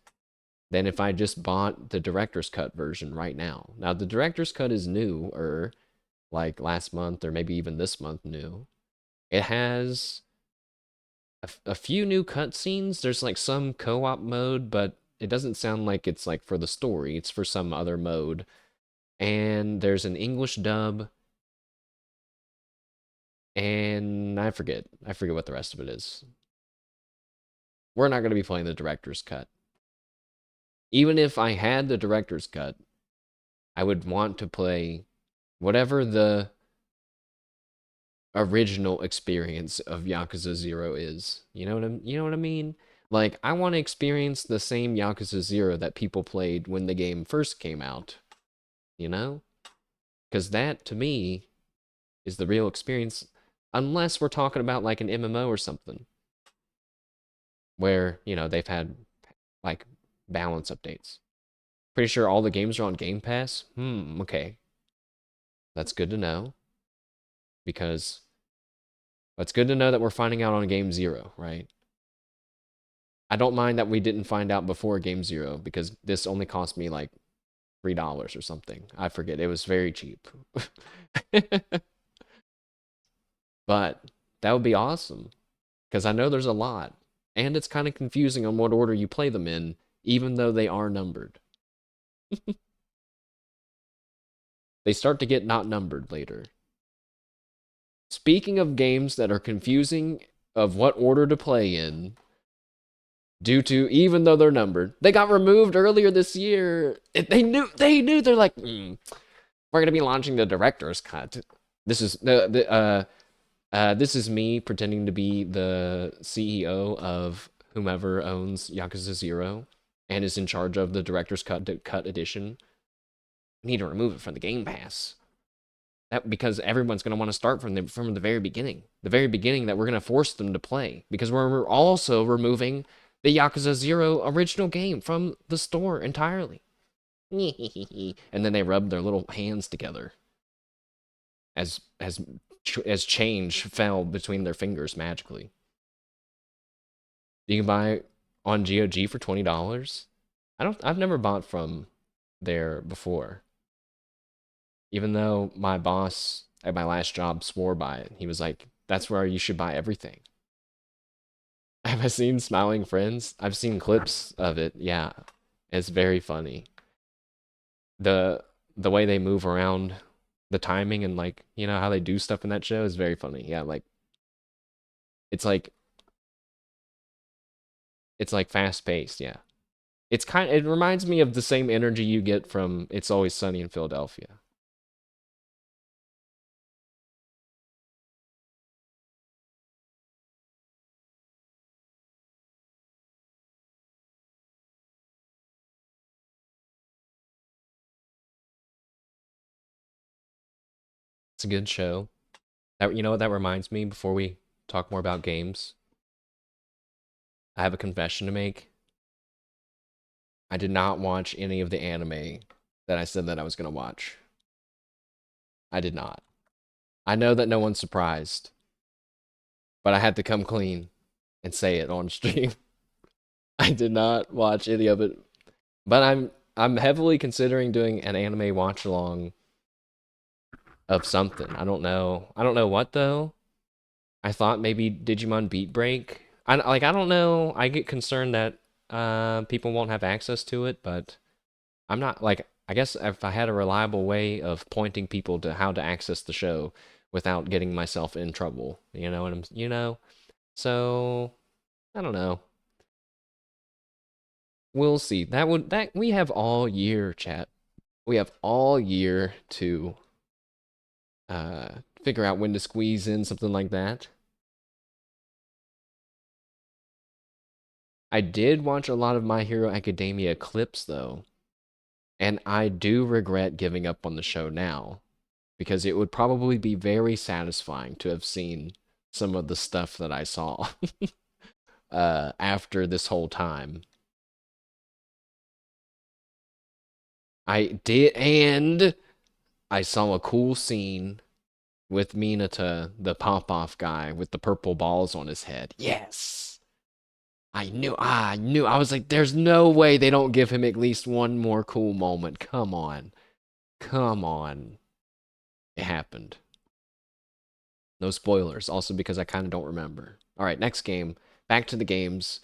than if I just bought the director's cut version right now. Now the director's cut is new, or like last month or maybe even this month new. It has a few new cutscenes. There's like some co-op mode, but it doesn't sound like it's like for the story. It's for some other mode. And there's an English dub. And I forget what the rest of it is. We're not going to be playing the director's cut. Even if I had the director's cut, I would want to play whatever the original experience of Yakuza 0 is. You know what I mean? Like, I want to experience the same Yakuza 0 that people played when the game first came out, you know? Because that, to me, is the real experience, unless we're talking about like an MMO or something, where, they've had like balance updates. Pretty sure all the games are on Game Pass. Okay. That's good to know, because it's good to know that we're finding out on Game Zero, right? I don't mind that we didn't find out before Game Zero, because this only cost me like $3 or something. I forget. It was very cheap. But that would be awesome, because I know there's a lot. And it's kind of confusing on what order you play them in, even though they are numbered. They start to get not numbered later. Speaking of games that are confusing of what order to play in, due to, even though they're numbered, they got removed earlier this year. They're like, we're gonna be launching the director's cut. This is this is me pretending to be the CEO of whomever owns Yakuza 0 and is in charge of the director's cut edition. We need to remove it from the Game Pass. That, because everyone's going to want to start from the very beginning. The very beginning that we're going to force them to play, because we're also removing the Yakuza 0 original game from the store entirely. And then they rub their little hands together as change fell between their fingers magically. You can buy on GOG for $20. I've never bought from there before. Even though my boss at my last job swore by it. He was like, that's where you should buy everything. Have I seen Smiling Friends? I've seen clips of it. Yeah. It's very funny. The way they move around, the timing, and like, how they do stuff in that show is very funny. Yeah, like it's like fast paced, yeah. It reminds me of the same energy you get from It's Always Sunny in Philadelphia. It's a good show. That, you know what that reminds me, before we talk more about games? I have a confession to make. I did not watch any of the anime that I said that I was going to watch. I did not. I know that no one's surprised, but I had to come clean and say it on stream. I did not watch any of it, but I'm heavily considering doing an anime watch along of something. I don't know. I don't know what though. I thought maybe Digimon Beat Break. I don't know. I get concerned that people won't have access to it, but I'm not like, I guess if I had a reliable way of pointing people to how to access the show without getting myself in trouble, you know what so I don't know. We'll see. That we have all year, chat. We have all year to figure out when to squeeze in something like that. I did watch a lot of My Hero Academia clips though, and I do regret giving up on the show now, because it would probably be very satisfying to have seen some of the stuff that I saw after this whole time. I did, and I saw a cool scene with Minata, the pop-off guy with the purple balls on his head. Yes! I knew, I was like, there's no way they don't give him at least one more cool moment. Come on. Come on. It happened. No spoilers, also because I kind of don't remember. Alright, next game. Back to the games.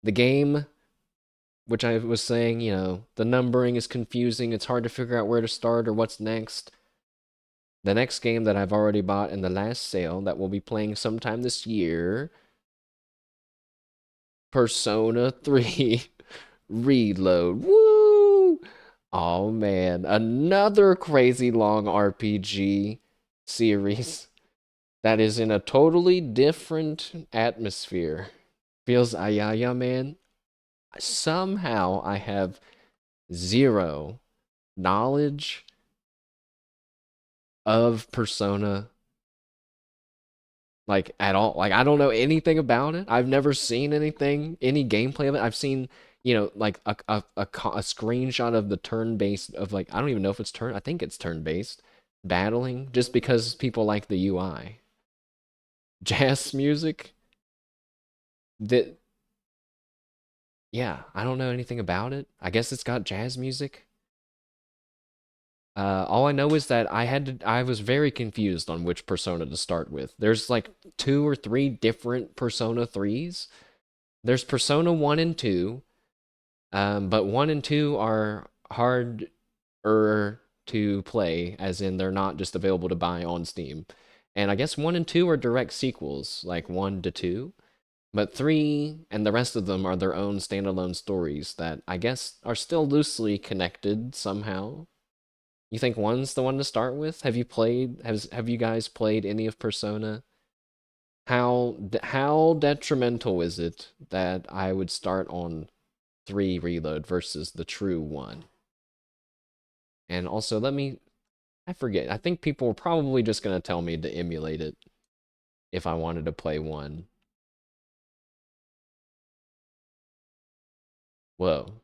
The game, which I was saying, the numbering is confusing. It's hard to figure out where to start or what's next. The next game that I've already bought in the last sale that we'll be playing sometime this year, Persona 3 Reload. Woo! Oh man, another crazy long RPG series that is in a totally different atmosphere. Feels ayaya, man. Somehow I have zero knowledge of Persona, like at all. Like I don't know anything about it. I've never seen anything, any gameplay of it. I've seen, like a screenshot of the turn-based of like I don't even know if it's turn. I think it's turn-based battling, just because people like the UI. Jazz music. That Yeah, I don't know anything about it. I guess it's got jazz music. All I know is that I was very confused on which Persona to start with. There's like two or three different Persona 3s. There's Persona 1 and 2, but 1 and 2 are harder to play, as in they're not just available to buy on Steam. And I guess 1 and 2 are direct sequels, like 1 to 2. But 3 and the rest of them are their own standalone stories that I guess are still loosely connected somehow. You think 1's the one to start with? Have you guys played any of Persona? How detrimental is it that I would start on 3 Reload versus the true 1? And also I forget. I think people were probably just going to tell me to emulate it if I wanted to play 1. Whoa.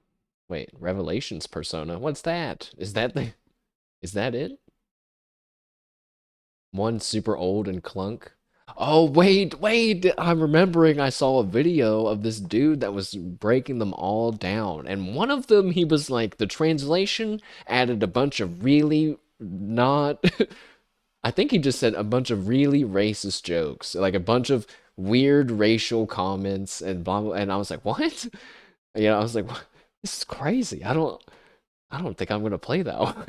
Wait, Revelations Persona. What's that? Is that it? One super old and clunk. Oh, wait. I'm remembering I saw a video of this dude that was breaking them all down. And one of them, he was like, the translation added a bunch of really not. I think he just said a bunch of really racist jokes, like a bunch of weird racial comments and blah, blah. And I was like, what? I was like, this is crazy. I don't think I'm gonna play that one.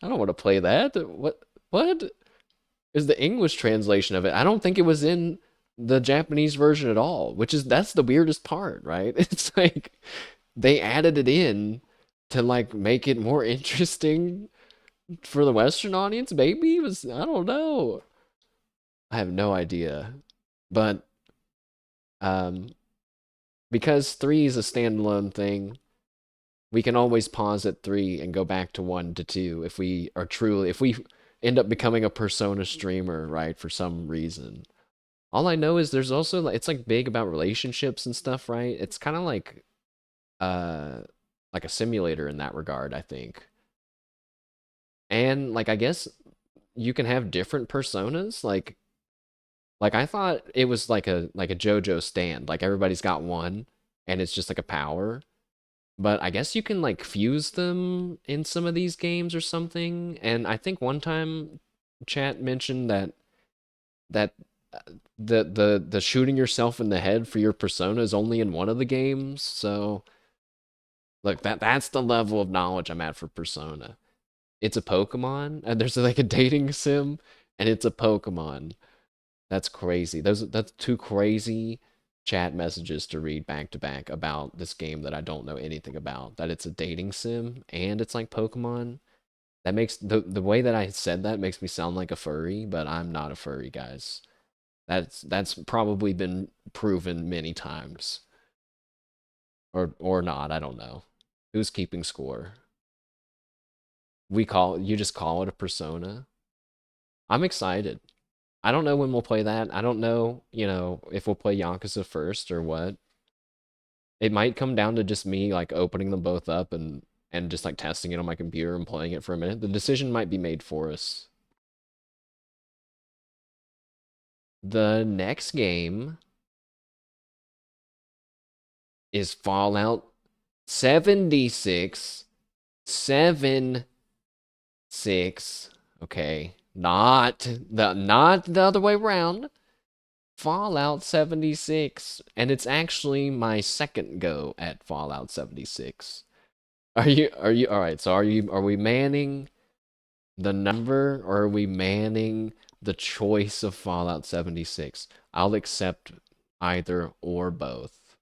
I don't want to play that. What is the English translation of it? I don't think it was in the Japanese version at all, that's the weirdest part, right? It's like they added it in to like make it more interesting for the Western audience. Maybe it was, I don't know. I have no idea. But um because 3 is a standalone thing, we can always pause at 3 and go back to 1 to 2 if we end up becoming a Persona streamer, right, for some reason. All I know is there's also it's like big about relationships and stuff, right? It's kind of uh like a simulator in that regard, I think. And like I guess you can have different personas, like I thought it was like a JoJo stand, like everybody's got one and it's just like a power. But I guess you can like fuse them in some of these games or something. And I think one time chat mentioned that the shooting yourself in the head for your persona is only in one of the games. So look, that's the level of knowledge I'm at for Persona. It's a Pokemon, and there's like a dating sim, and it's a Pokemon. That's crazy. That's two crazy chat messages to read back to back about this game that I don't know anything about. That it's a dating sim and it's like Pokemon. That makes the way that I said that makes me sound like a furry, but I'm not a furry, guys. That's probably been proven many times. Or not, I don't know. Who's keeping score? You just call it a persona. I'm excited. I don't know when we'll play that. I don't know, if we'll play Yakuza first or what. It might come down to just me like opening them both up and just like testing it on my computer and playing it for a minute. The decision might be made for us. The next game is Fallout 76. 7-6. Okay. Not the other way around. Fallout 76. And it's actually my second go at Fallout 76. Are you all right, so are we manning the number or are we manning the choice of Fallout 76? I'll accept either or both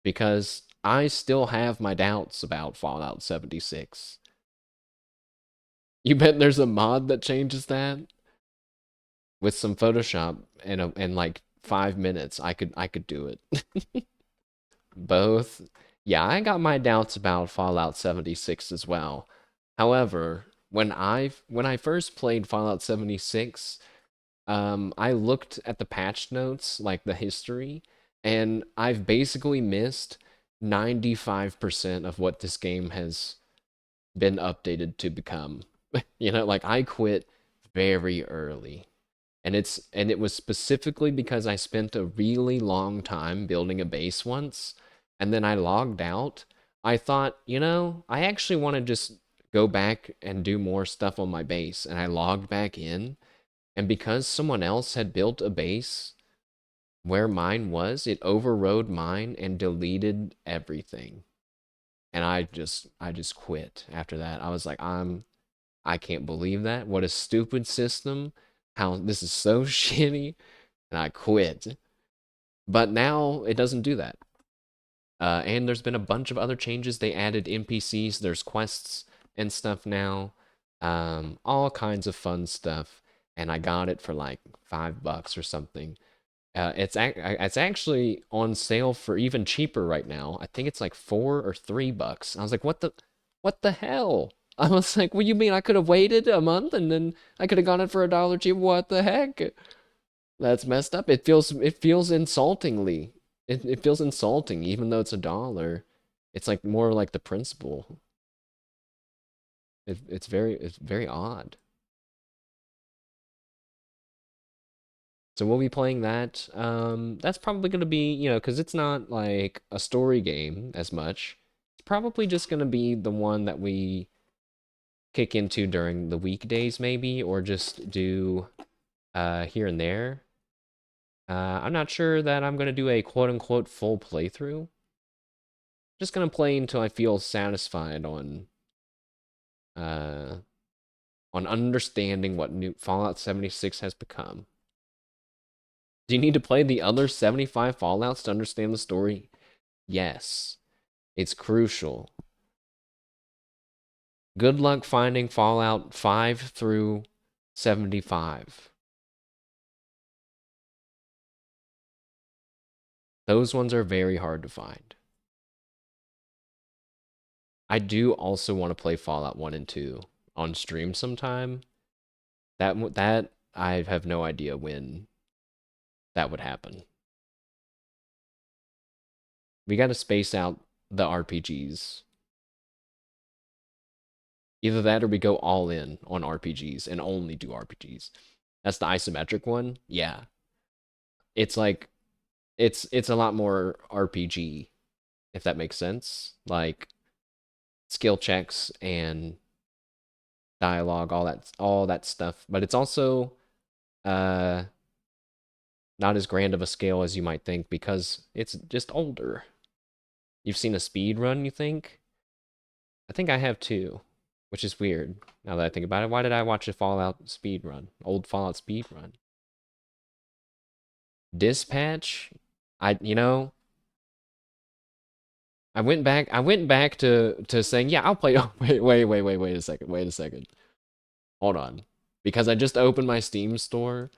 because I still have my doubts about Fallout 76. You bet there's a mod that changes that with some Photoshop and like 5 minutes, I could do it. Both. Yeah, I got my doubts about Fallout 76 as well. However, when I first played Fallout 76, I looked at the patch notes, like the history, and I've basically missed 95% of what this game has been updated to become. Like I quit very early. And it was specifically because I spent a really long time building a base once, and then I logged out. I thought, I actually want to just go back and do more stuff on my base, and I logged back in, and because someone else had built a base where mine was, it overrode mine and deleted everything. And I just quit after that. I was like, I can't believe that. What a stupid system. How this is so shitty. And I quit. But now it doesn't do that. And there's been a bunch of other changes. They added NPCs, there's quests and stuff now. All kinds of fun stuff. And I got it for like $5 or something. It's actually on sale for even cheaper right now. I think it's like $4 or $3. I was like, what the hell? I was like, what do you mean I could have waited a month and then I could have got it for $1 cheaper? What the heck? That's messed up. It feels insultingly. It feels insulting, even though it's $1. It's like more like the principle. It's very odd. So we'll be playing that. That's probably gonna be, because it's not like a story game as much. It's probably just gonna be the one that we kick into during the weekdays, maybe, or just do here and there. I'm not sure that I'm gonna do a quote-unquote full playthrough. Just gonna play until I feel satisfied uh on understanding what new Fallout 76 has become. Do you need to play the other 75 Fallouts to understand the story? Yes. It's crucial. Good luck finding Fallout 5 through 75. Those ones are very hard to find. I do also want to play Fallout 1 and 2 on stream sometime. That I have no idea when that would happen. We got to space out the RPGs. Either that or we go all in on RPGs and only do RPGs. That's the isometric one. Yeah. It's like it's a lot more RPG, if that makes sense. Like skill checks and dialogue, all that stuff. But it's also uh not as grand of a scale as you might think because it's just older. You've seen a speed run, you think? I think I have too, which is weird now that I think about it. Why did I watch a Fallout speed run? Old Fallout speed run. Dispatch? I went back to saying, yeah, I'll play. Oh, wait a second. Wait a second. Hold on. Because I just opened my Steam store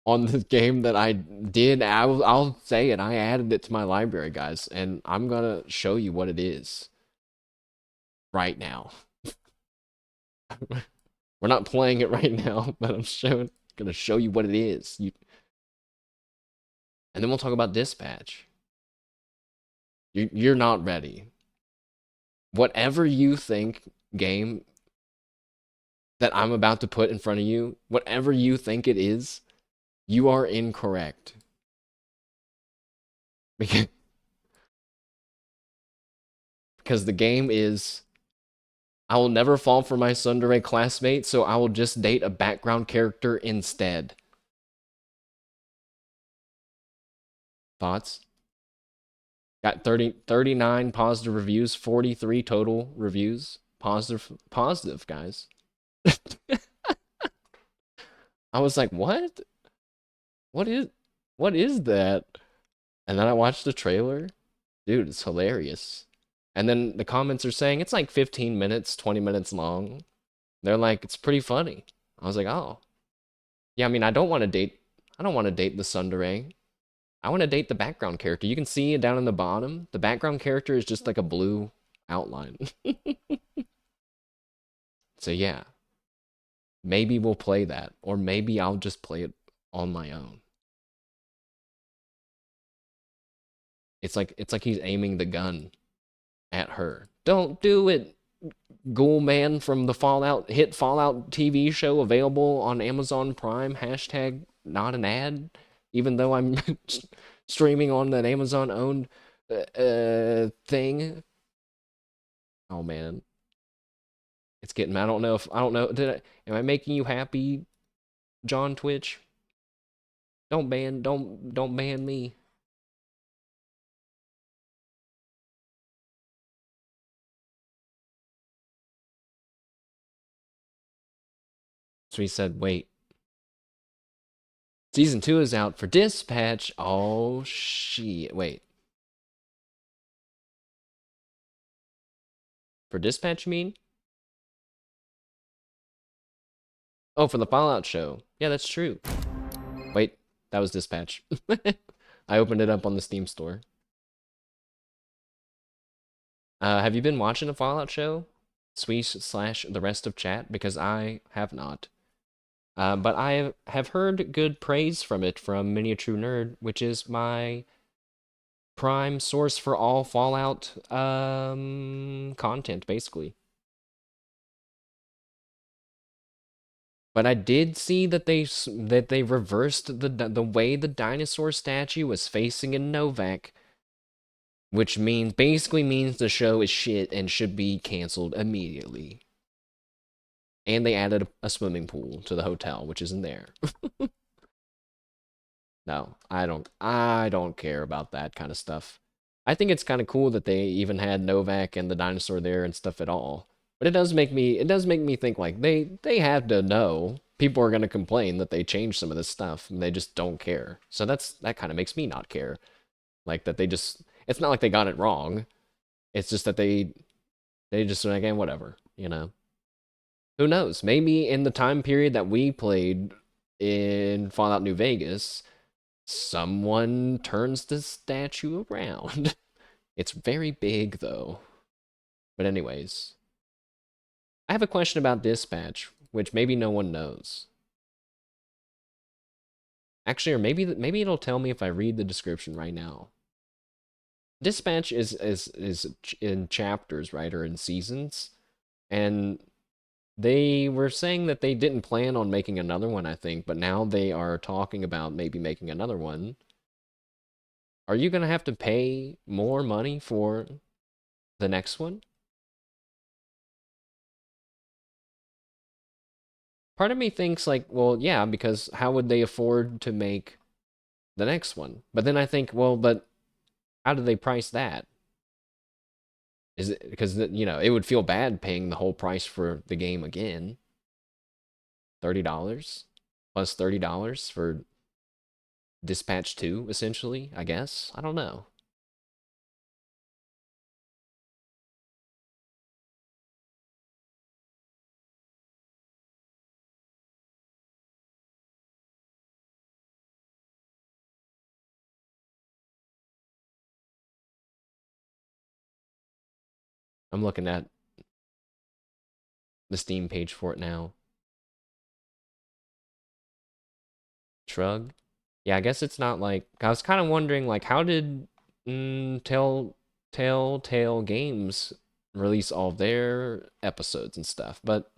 on the game that I did. I'll say it. I added it to my library, guys, and I'm gonna show you what it is right now. We're not playing it right now, but gonna show you what it is. And then we'll talk about Dispatch. You're not ready. Whatever you think, game, that I'm about to put in front of you, whatever you think it is, you are incorrect. Because the game is, I will never fall for my tsundere classmate, so I will just date a background character instead. Thoughts? Got 39 positive reviews, 43 total reviews. Positive, guys. I was like, what? What is that? And then I watched the trailer. Dude, it's hilarious. And then the comments are saying it's like 15 minutes, 20 minutes long. They're like, it's pretty funny. I was like, oh. Yeah, I mean, I don't want to date I don't want to date the tsundere. I want to date the background character. You can see it down in the bottom. The background character is just like a blue outline. So yeah, maybe we'll play that, or maybe I'll just play it on my own. It's like he's aiming the gun at her. Don't do it, Ghoul Man from the Fallout TV show, available on Amazon Prime. Hashtag not an ad, even though I'm streaming on an Amazon owned thing. Oh man, it's getting. I don't know. Am I making you happy, John Twitch? Don't ban me. So he said, wait. Season 2 is out for Dispatch. Oh, shit. Wait. For Dispatch, you mean? Oh, for the Fallout show. Yeah, that's true. Wait, that was Dispatch. I opened it up on the Steam store. Have you been watching the Fallout show? Sweesh / the rest of chat? Because I have not. But I have heard good praise from it from Many a True Nerd, which is my prime source for all Fallout content, basically. But I did see that they reversed the way the dinosaur statue was facing in Novak, which basically means the show is shit and should be canceled immediately. And they added a swimming pool to the hotel, which isn't there. No, I don't care about that kind of stuff. I think it's kind of cool that they even had Novak and the dinosaur there and stuff at all. But it does make me think like they have to know people are going to complain that they changed some of this stuff and they just don't care. So that kind of makes me not care. Like that it's not like they got it wrong. It's just that they just like, whatever, you know. Who knows? Maybe in the time period that we played in Fallout New Vegas, someone turns the statue around. It's very big, though. But anyways, I have a question about Dispatch, which maybe no one knows. Actually, or maybe it'll tell me if I read the description right now. Dispatch is in chapters, right, or in seasons, and they were saying that they didn't plan on making another one, I think, but now they are talking about maybe making another one. Are you going to have to pay more money for the next one? Part of me thinks like, well, yeah, because how would they afford to make the next one? But then I think, well, but how do they price that? Is it because, you know, it would feel bad paying the whole price for the game again. $30 plus $30 for Dispatch 2, essentially, I guess. I don't know. I'm looking at the Steam page for it now. Shrug. Yeah, I guess it's not like, I was kind of wondering like, how did Telltale Games release all their episodes and stuff? But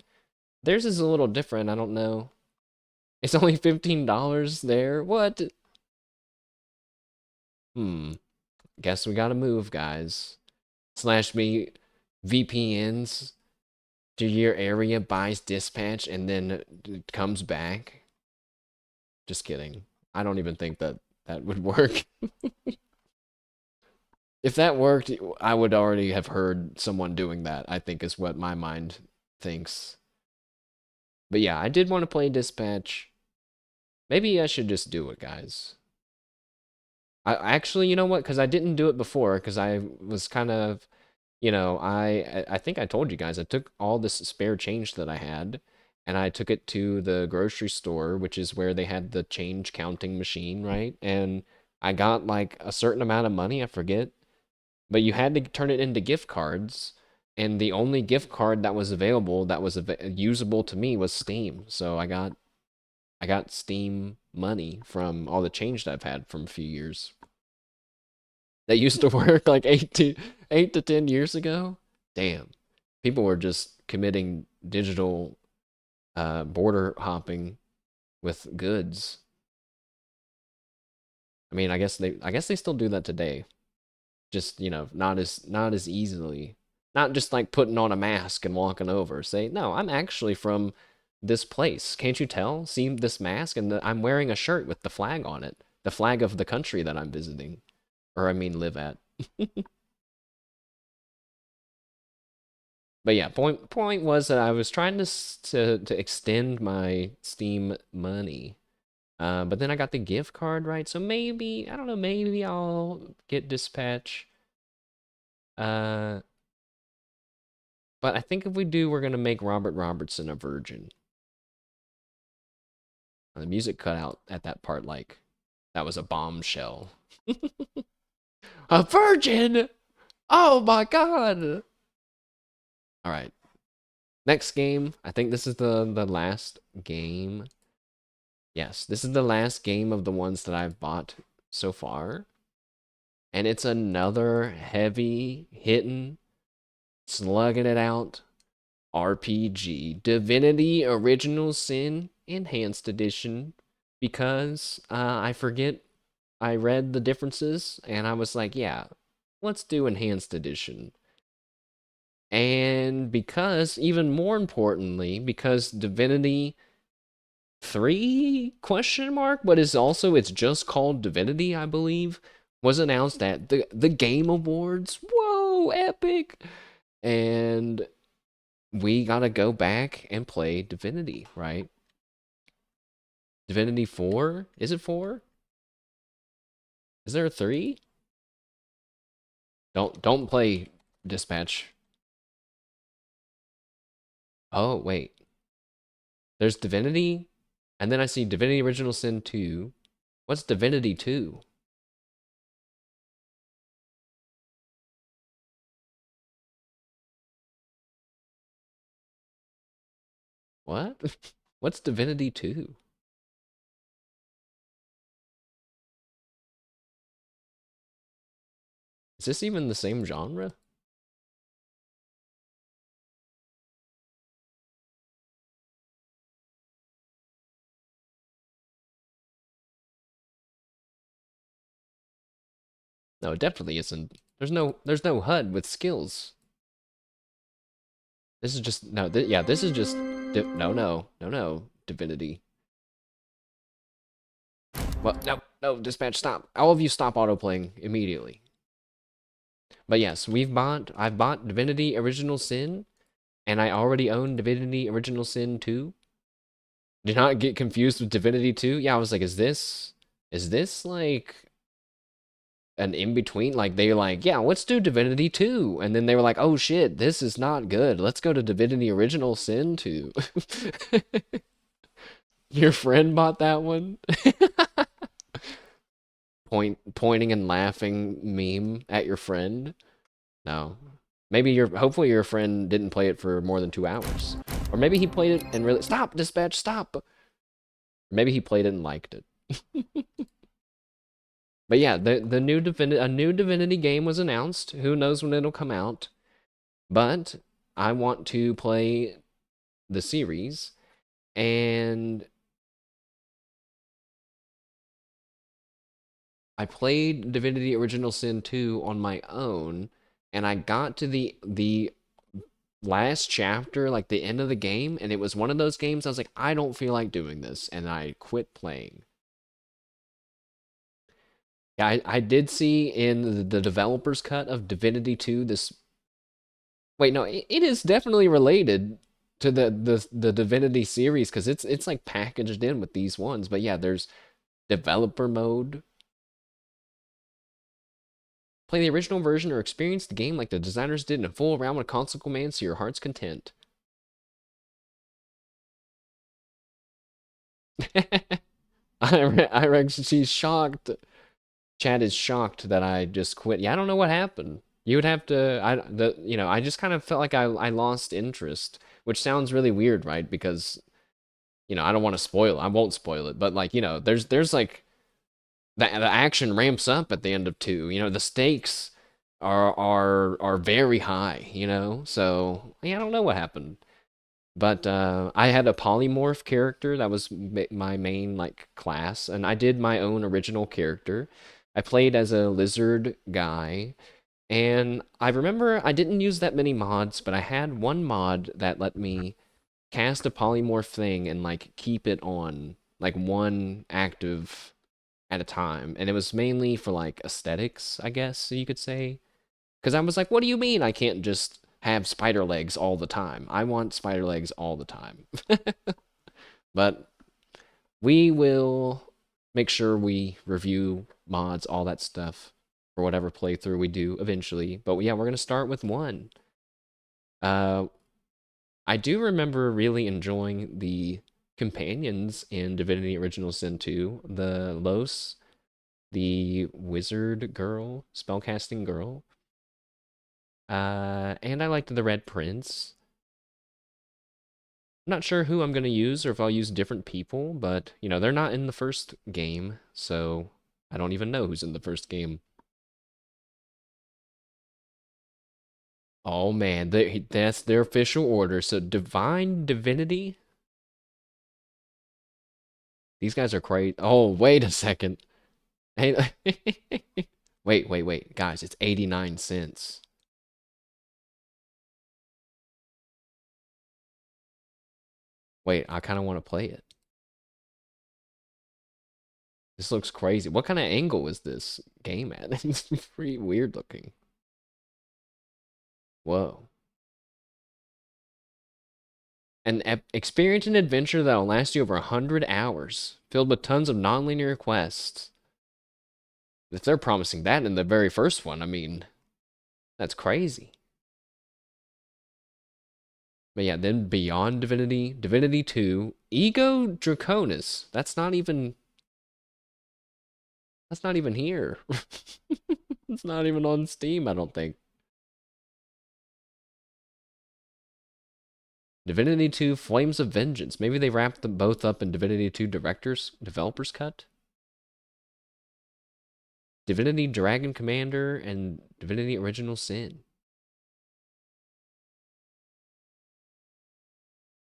theirs is a little different. I don't know. It's only $15 there. What? Guess we gotta move, guys. Slash me VPNs to your area, buys Dispatch, and then it comes back. Just kidding. I don't even think that would work. If that worked, I would already have heard someone doing that, I think is what my mind thinks. But yeah, I did want to play Dispatch. Maybe I should just do it, guys. I actually, you know what? Because I didn't do it before, because I was kind of, you know, I think I told you guys, I took all this spare change that I had, and I took it to the grocery store, which is where they had the change counting machine, right? And I got like a certain amount of money, I forget, but you had to turn it into gift cards. And the only gift card that was available that was usable to me was Steam. So I got Steam money from all the change that I've had from a few years. That used to work like 8 to 10 years ago. Damn. People were just committing digital border hopping with goods. I mean, I guess they still do that today. Just, not as easily. Not just like putting on a mask and walking over. Say, "No, I'm actually from this place. Can't you tell? See this mask and I'm wearing a shirt with the flag on it. The flag of the country that I'm visiting, or I mean live at." But yeah, point was that I was trying to extend my Steam money. But then I got the gift card, right? So maybe, I don't know, maybe I'll get Dispatch. Uh, but I think if we do, we're gonna make Robert Robertson a virgin. The music cut out at that part like that was a bombshell. A virgin! Oh my god! All right. Next game. I think this is the last game. Yes, this is the last game of the ones that I've bought so far. And it's another heavy hitting, slugging it out RPG. Divinity Original Sin Enhanced Edition. Because I forget, I read the differences and I was like, yeah, let's do Enhanced Edition. And because, even more importantly, because Divinity 3 question mark, but it's just called Divinity, I believe, was announced at the Game Awards. Whoa, epic! And we gotta go back and play Divinity, right? Divinity 4? Is it 4? Is there a 3? Don't play Dispatch. Oh, wait. There's Divinity, and then I see Divinity Original Sin 2. What's Divinity 2? What? What's Divinity 2? Is this even the same genre? No, it definitely isn't. There's no HUD with skills. This is just no. Yeah, this is just no, Divinity. Well, no, Dispatch, stop. All of you stop autoplaying immediately. But yes, I've bought Divinity Original Sin, and I already own Divinity Original Sin 2. Did not get confused with Divinity 2. Yeah, I was like, is this like an in-between? Like, they're like, yeah, let's do Divinity 2. And then they were like, oh shit, this is not good. Let's go to Divinity Original Sin 2. Your friend bought that one? Pointing and laughing meme at your friend? No. Hopefully your friend didn't play it for more than 2 hours. Or maybe he played it and really, stop, Dispatch, stop. Or maybe he played it and liked it. But yeah, a new Divinity game was announced. Who knows when it'll come out? But I want to play the series, and I played Divinity Original Sin 2 on my own, and I got to the last chapter, like the end of the game, and it was one of those games I was like, I don't feel like doing this, and I quit playing. Yeah, I did see in the developer's cut of Divinity 2 this. Wait, no, it is definitely related to the Divinity series because it's like packaged in with these ones. But yeah, there's developer mode. Play the original version or experience the game like the designers did in a full round with console commands to your heart's content. She's shocked. Chad is shocked that I just quit. Yeah, I don't know what happened. You would have to, I just kind of felt like I lost interest, which sounds really weird, right? Because, I don't want to spoil it. I won't spoil it, but like, there's like the action ramps up at the end of two. The stakes are very high, So, yeah, I don't know what happened. But I had a polymorph character that was my main like class, and I did my own original character. I played as a lizard guy, and I remember I didn't use that many mods, but I had one mod that let me cast a polymorph thing and like keep it on like one active at a time, and it was mainly for like aesthetics, I guess you could say. Because I was like, what do you mean I can't just have spider legs all the time? I want spider legs all the time. But we will make sure we review mods, all that stuff, for whatever playthrough we do eventually. But yeah, we're going to start with one. Uh, I do remember really enjoying the companions in Divinity Original Sin 2, the Los, the wizard girl, spellcasting girl. And I liked the Red Prince. I'm not sure who I'm going to use or if I'll use different people, but, they're not in the first game, so I don't even know who's in the first game. Oh man, that's their official order. So Divine Divinity? These guys are crazy. Oh, wait a second. Hey, wait. Guys, it's 89 cents. Wait, I kind of want to play it. This looks crazy. What kind of angle is this game at? It's pretty weird looking. Whoa. An experience and adventure that'll last you over 100 hours, filled with tons of non-linear quests. If they're promising that in the very first one, I mean, that's crazy. But yeah, then Beyond Divinity, Divinity 2, Ego Draconis. That's not even here. It's not even on Steam, I don't think. Divinity 2 Flames of Vengeance. Maybe they wrapped them both up in Divinity 2 Developers Cut? Divinity Dragon Commander and Divinity Original Sin.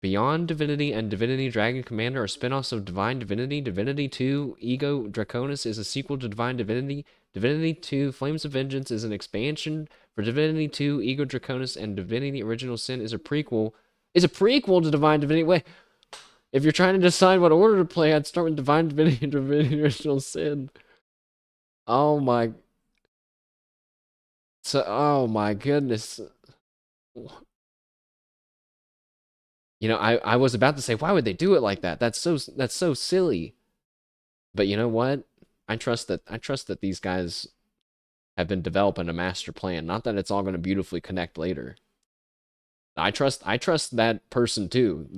Beyond Divinity and Divinity Dragon Commander are spin-offs of Divine Divinity. Divinity 2 Ego Draconis is a sequel to Divine Divinity. Divinity 2 Flames of Vengeance is an expansion for Divinity 2 Ego Draconis, and Divinity Original Sin is a prequel. Is a prequel to Divine Divinity. Wait, if you're trying to decide what order to play, I'd start with Divine Divinity and Divinity Original Sin. Oh my. Oh my goodness. I was about to say, why would they do it like that? That's so silly. But you know what? I trust that these guys have been developing a master plan. Not that it's all going to beautifully connect later. I trust that person too.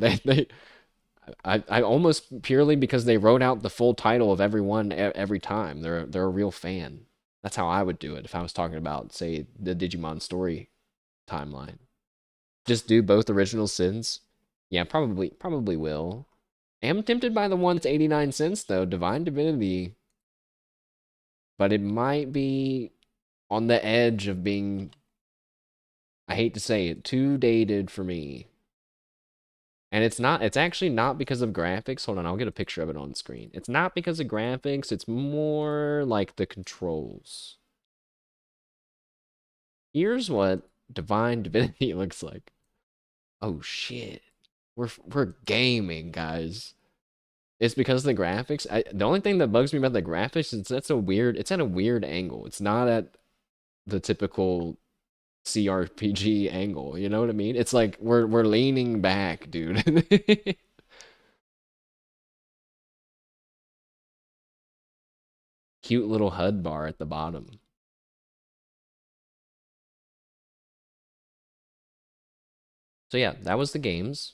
I almost purely because they wrote out the full title of everyone every time. They're a real fan. That's how I would do it if I was talking about, say, the Digimon story timeline. Just do both original sins. Yeah, probably will. Am tempted by the one that's 89 cents though, Divine Divinity. But it might be on the edge of being, I hate to say it, too dated for me. And it's actually not because of graphics. Hold on, I'll get a picture of it on screen. It's not because of graphics, it's more like the controls. Here's what Divine Divinity looks like. Oh shit. We're gaming, guys. It's because of the graphics. The only thing that bugs me about the graphics is it's at a weird angle. It's not at the typical CRPG angle. You know what I mean? It's like we're leaning back, dude. Cute little HUD bar at the bottom. So yeah, that was the games.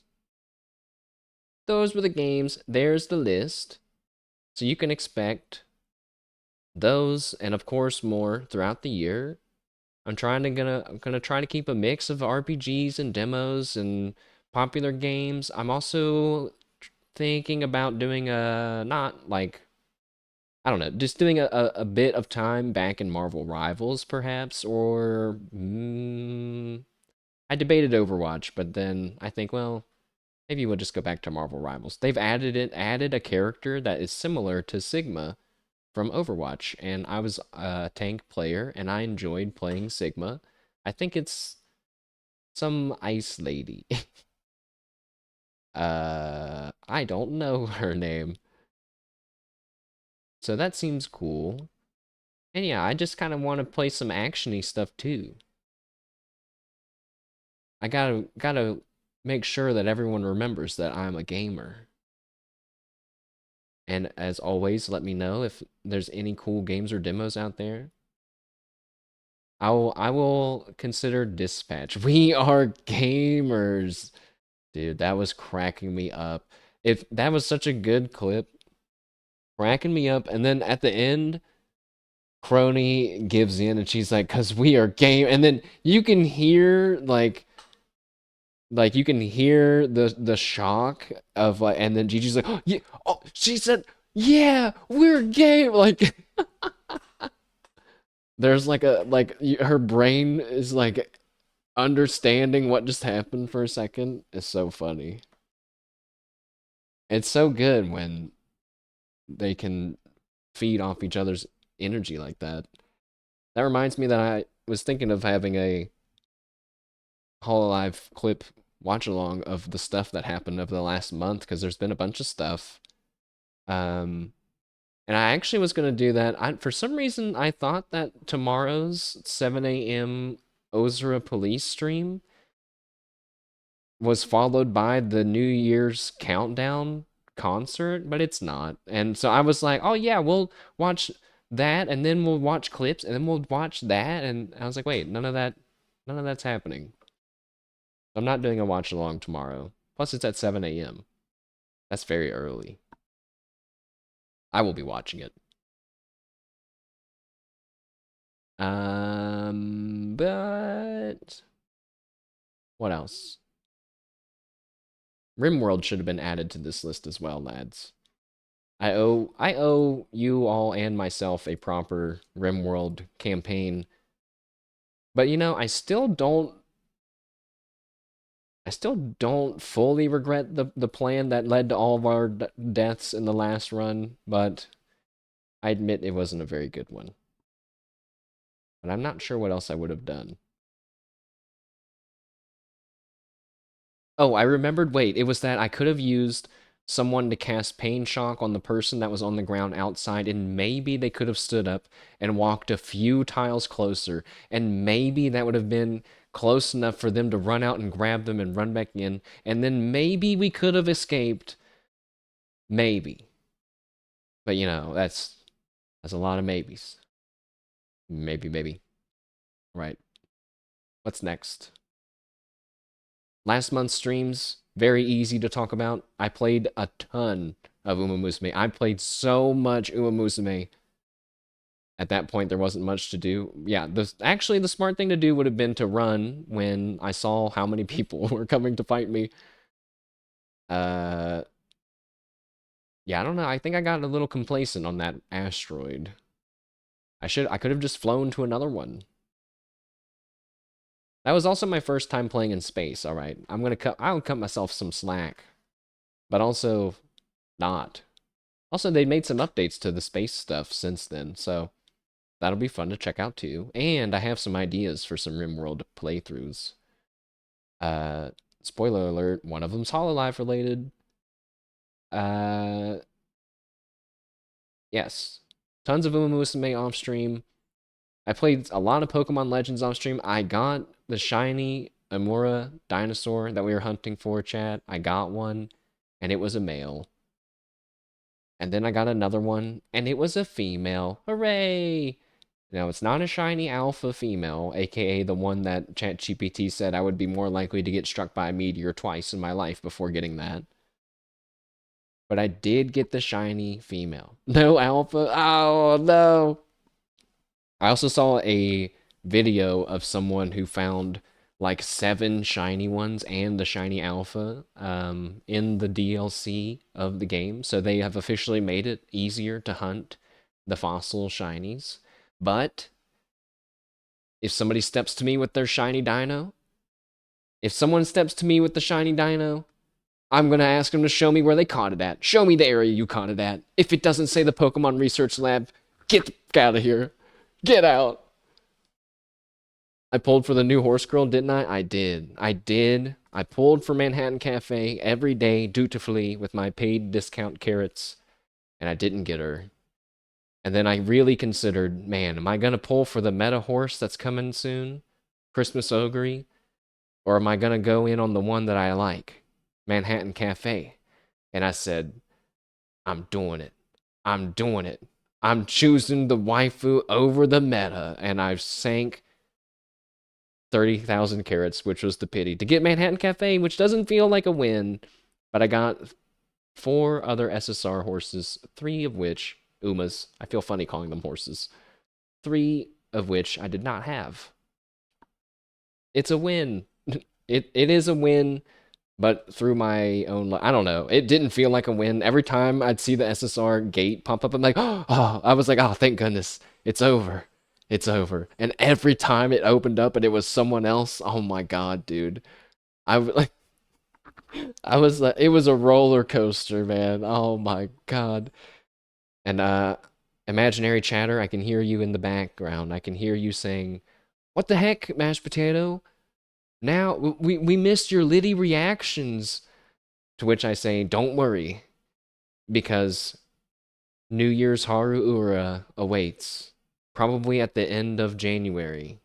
those were the games. There's the list. So you can expect those and of course more throughout the year. I'm gonna try to keep a mix of RPGs and demos and popular games. I'm also thinking about doing a not like I don't know, just doing a bit of time back in Marvel Rivals perhaps, or I debated Overwatch, but then I think, well, maybe we'll just go back to Marvel Rivals. They've added a character that is similar to Sigma from Overwatch, and I was a tank player, and I enjoyed playing Sigma. I think it's some ice lady. I don't know her name. So that seems cool. And yeah, I just kind of want to play some actiony stuff too. I gotta make sure that everyone remembers that I'm a gamer. And as always, let me know if there's any cool games or demos out there. I will consider Dispatch. We are gamers. Dude, that was cracking me up. If that was such a good clip, cracking me up, and then at the end, Crony gives in and she's like, "Cause we are game," and then you can hear like you can hear the shock of like, and then Gigi's like, "Oh, yeah, oh," she said, "Yeah, we're game," like there's like her brain is like understanding what just happened for a second. Is so funny. It's so good when they can feed off each other's energy like that. That reminds me that I was thinking of having a Hololive clip watch along of the stuff that happened over the last month because there's been a bunch of stuff. Um, and I actually was gonna do that. For some reason I thought that tomorrow's 7 a.m. Ozra police stream was followed by the New Year's countdown concert, but it's not. And so I was like, oh yeah, we'll watch that and then we'll watch clips and then we'll watch that. And I was like, wait, none of that's happening. I'm not doing a watch along tomorrow. Plus it's at 7 a.m. That's very early. I will be watching it. But what else? RimWorld should have been added to this list as well, lads. I owe you all and myself a proper RimWorld campaign. But you know, I still don't fully regret the plan that led to all of our deaths in the last run, but I admit it wasn't a very good one. But I'm not sure what else I would have done. Oh, I remembered, wait, it was that I could have used someone to cast Pain Shock on the person that was on the ground outside, and maybe they could have stood up and walked a few tiles closer, and maybe that would have been close enough for them to run out and grab them and run back in, and then maybe we could have escaped. Maybe. But you know, that's a lot of maybes. Maybe, maybe. Right. What's next? Last month's streams, very easy to talk about. I played a ton of Uma Musume. I played so much Uma Musume. At that point, there wasn't much to do. Yeah, actually, the smart thing to do would have been to run when I saw how many people were coming to fight me. Yeah, I don't know. I think I got a little complacent on that asteroid. I could have just flown to another one. That was also my first time playing in space, all right. I'll cut myself some slack, but also not. Also, they made some updates to the space stuff since then, so that'll be fun to check out too. And I have some ideas for some RimWorld playthroughs. Spoiler alert, one of them's Hololive related. Yes. Tons of Uma Musume off stream. I played a lot of Pokemon Legends off stream. I got the shiny Amura dinosaur that we were hunting for, chat. I got one, and it was a male. And then I got another one, and it was a female. Hooray! Now, it's not a shiny alpha female, aka the one that ChatGPT said I would be more likely to get struck by a meteor twice in my life before getting that. but I did get the shiny female. No alpha. Oh, no. I also saw a video of someone who found like 7 shiny ones and the shiny alpha in the DLC of the game. So they have officially made it easier to hunt the fossil shinies. But if somebody steps to me with their shiny dino, if someone steps to me with the shiny dino, I'm going to ask them to show me where they caught it at. Show me the area you caught it at. If it doesn't say the Pokemon Research Lab, get the fuck out of here. Get out. I pulled for the new horse girl, didn't I? I did. I did. I pulled for Manhattan Cafe every day dutifully with my paid discount carrots, and I didn't get her. And then I really considered, man, am I going to pull for the meta horse that's coming soon? Christmas Ogre? Or am I going to go in on the one that I like? Manhattan Cafe. And I said, I'm doing it. I'm doing it. I'm choosing the waifu over the meta. And I've sank 30,000 carats, which was the pity, to get Manhattan Cafe, which doesn't feel like a win. But I got 4 other SSR horses, 3 of which, Umas, I feel funny calling them horses, 3 of which I did not have. It's a win. It is a win, but through my own, I don't know. It didn't feel like a win. Every time I'd see the SSR gate pop up, I'm like, oh, I was like, oh, thank goodness, it's over. It's over. And every time it opened up and it was someone else, oh my god, dude. Like, I was like, it was a roller coaster, man. Oh my god. And imaginary chatter, I can hear you in the background. I can hear you saying, "What the heck, mashed potato? Now we missed your Liddy reactions." To which I say, "Don't worry, because New Year's Haru Ura awaits, probably at the end of January,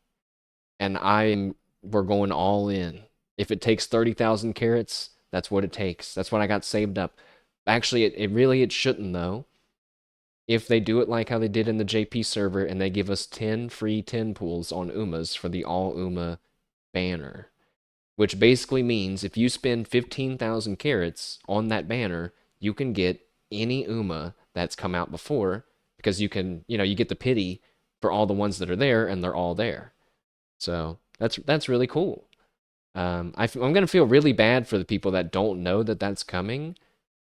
and we're going all in. If it takes 30,000 carats, that's what it takes. That's what I got saved up. Actually, it shouldn't though. If they do it like how they did in the JP server and they give us 10 free 10 pools on Umas for the all Uma banner, which basically means if you spend 15,000 carats on that banner, you can get any Uma that's come out before, because you can, you get the pity for all the ones that are there, and they're all there. So that's really cool. I'm gonna feel really bad for the people that don't know that that's coming,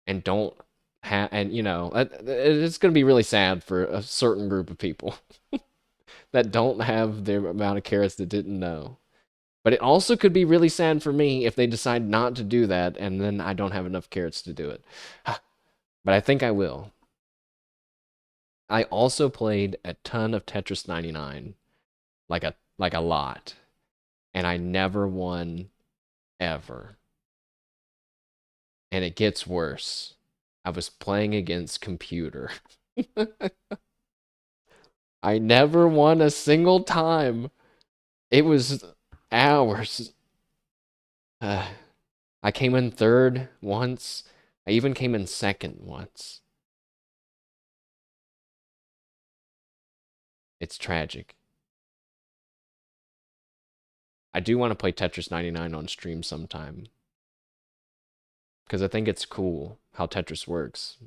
and don't have, and it's gonna be really sad for a certain group of people that don't have the amount of carrots that didn't know. But it also could be really sad for me if they decide not to do that, and then I don't have enough carrots to do it. But I think I will. I also played a ton of Tetris 99, like a lot, and I never won ever. And it gets worse. I was playing against computer. I never won a single time. It was hours. I came in third once. I even came in second once. It's tragic. I do want to play Tetris 99 on stream sometime, because I think it's cool how Tetris works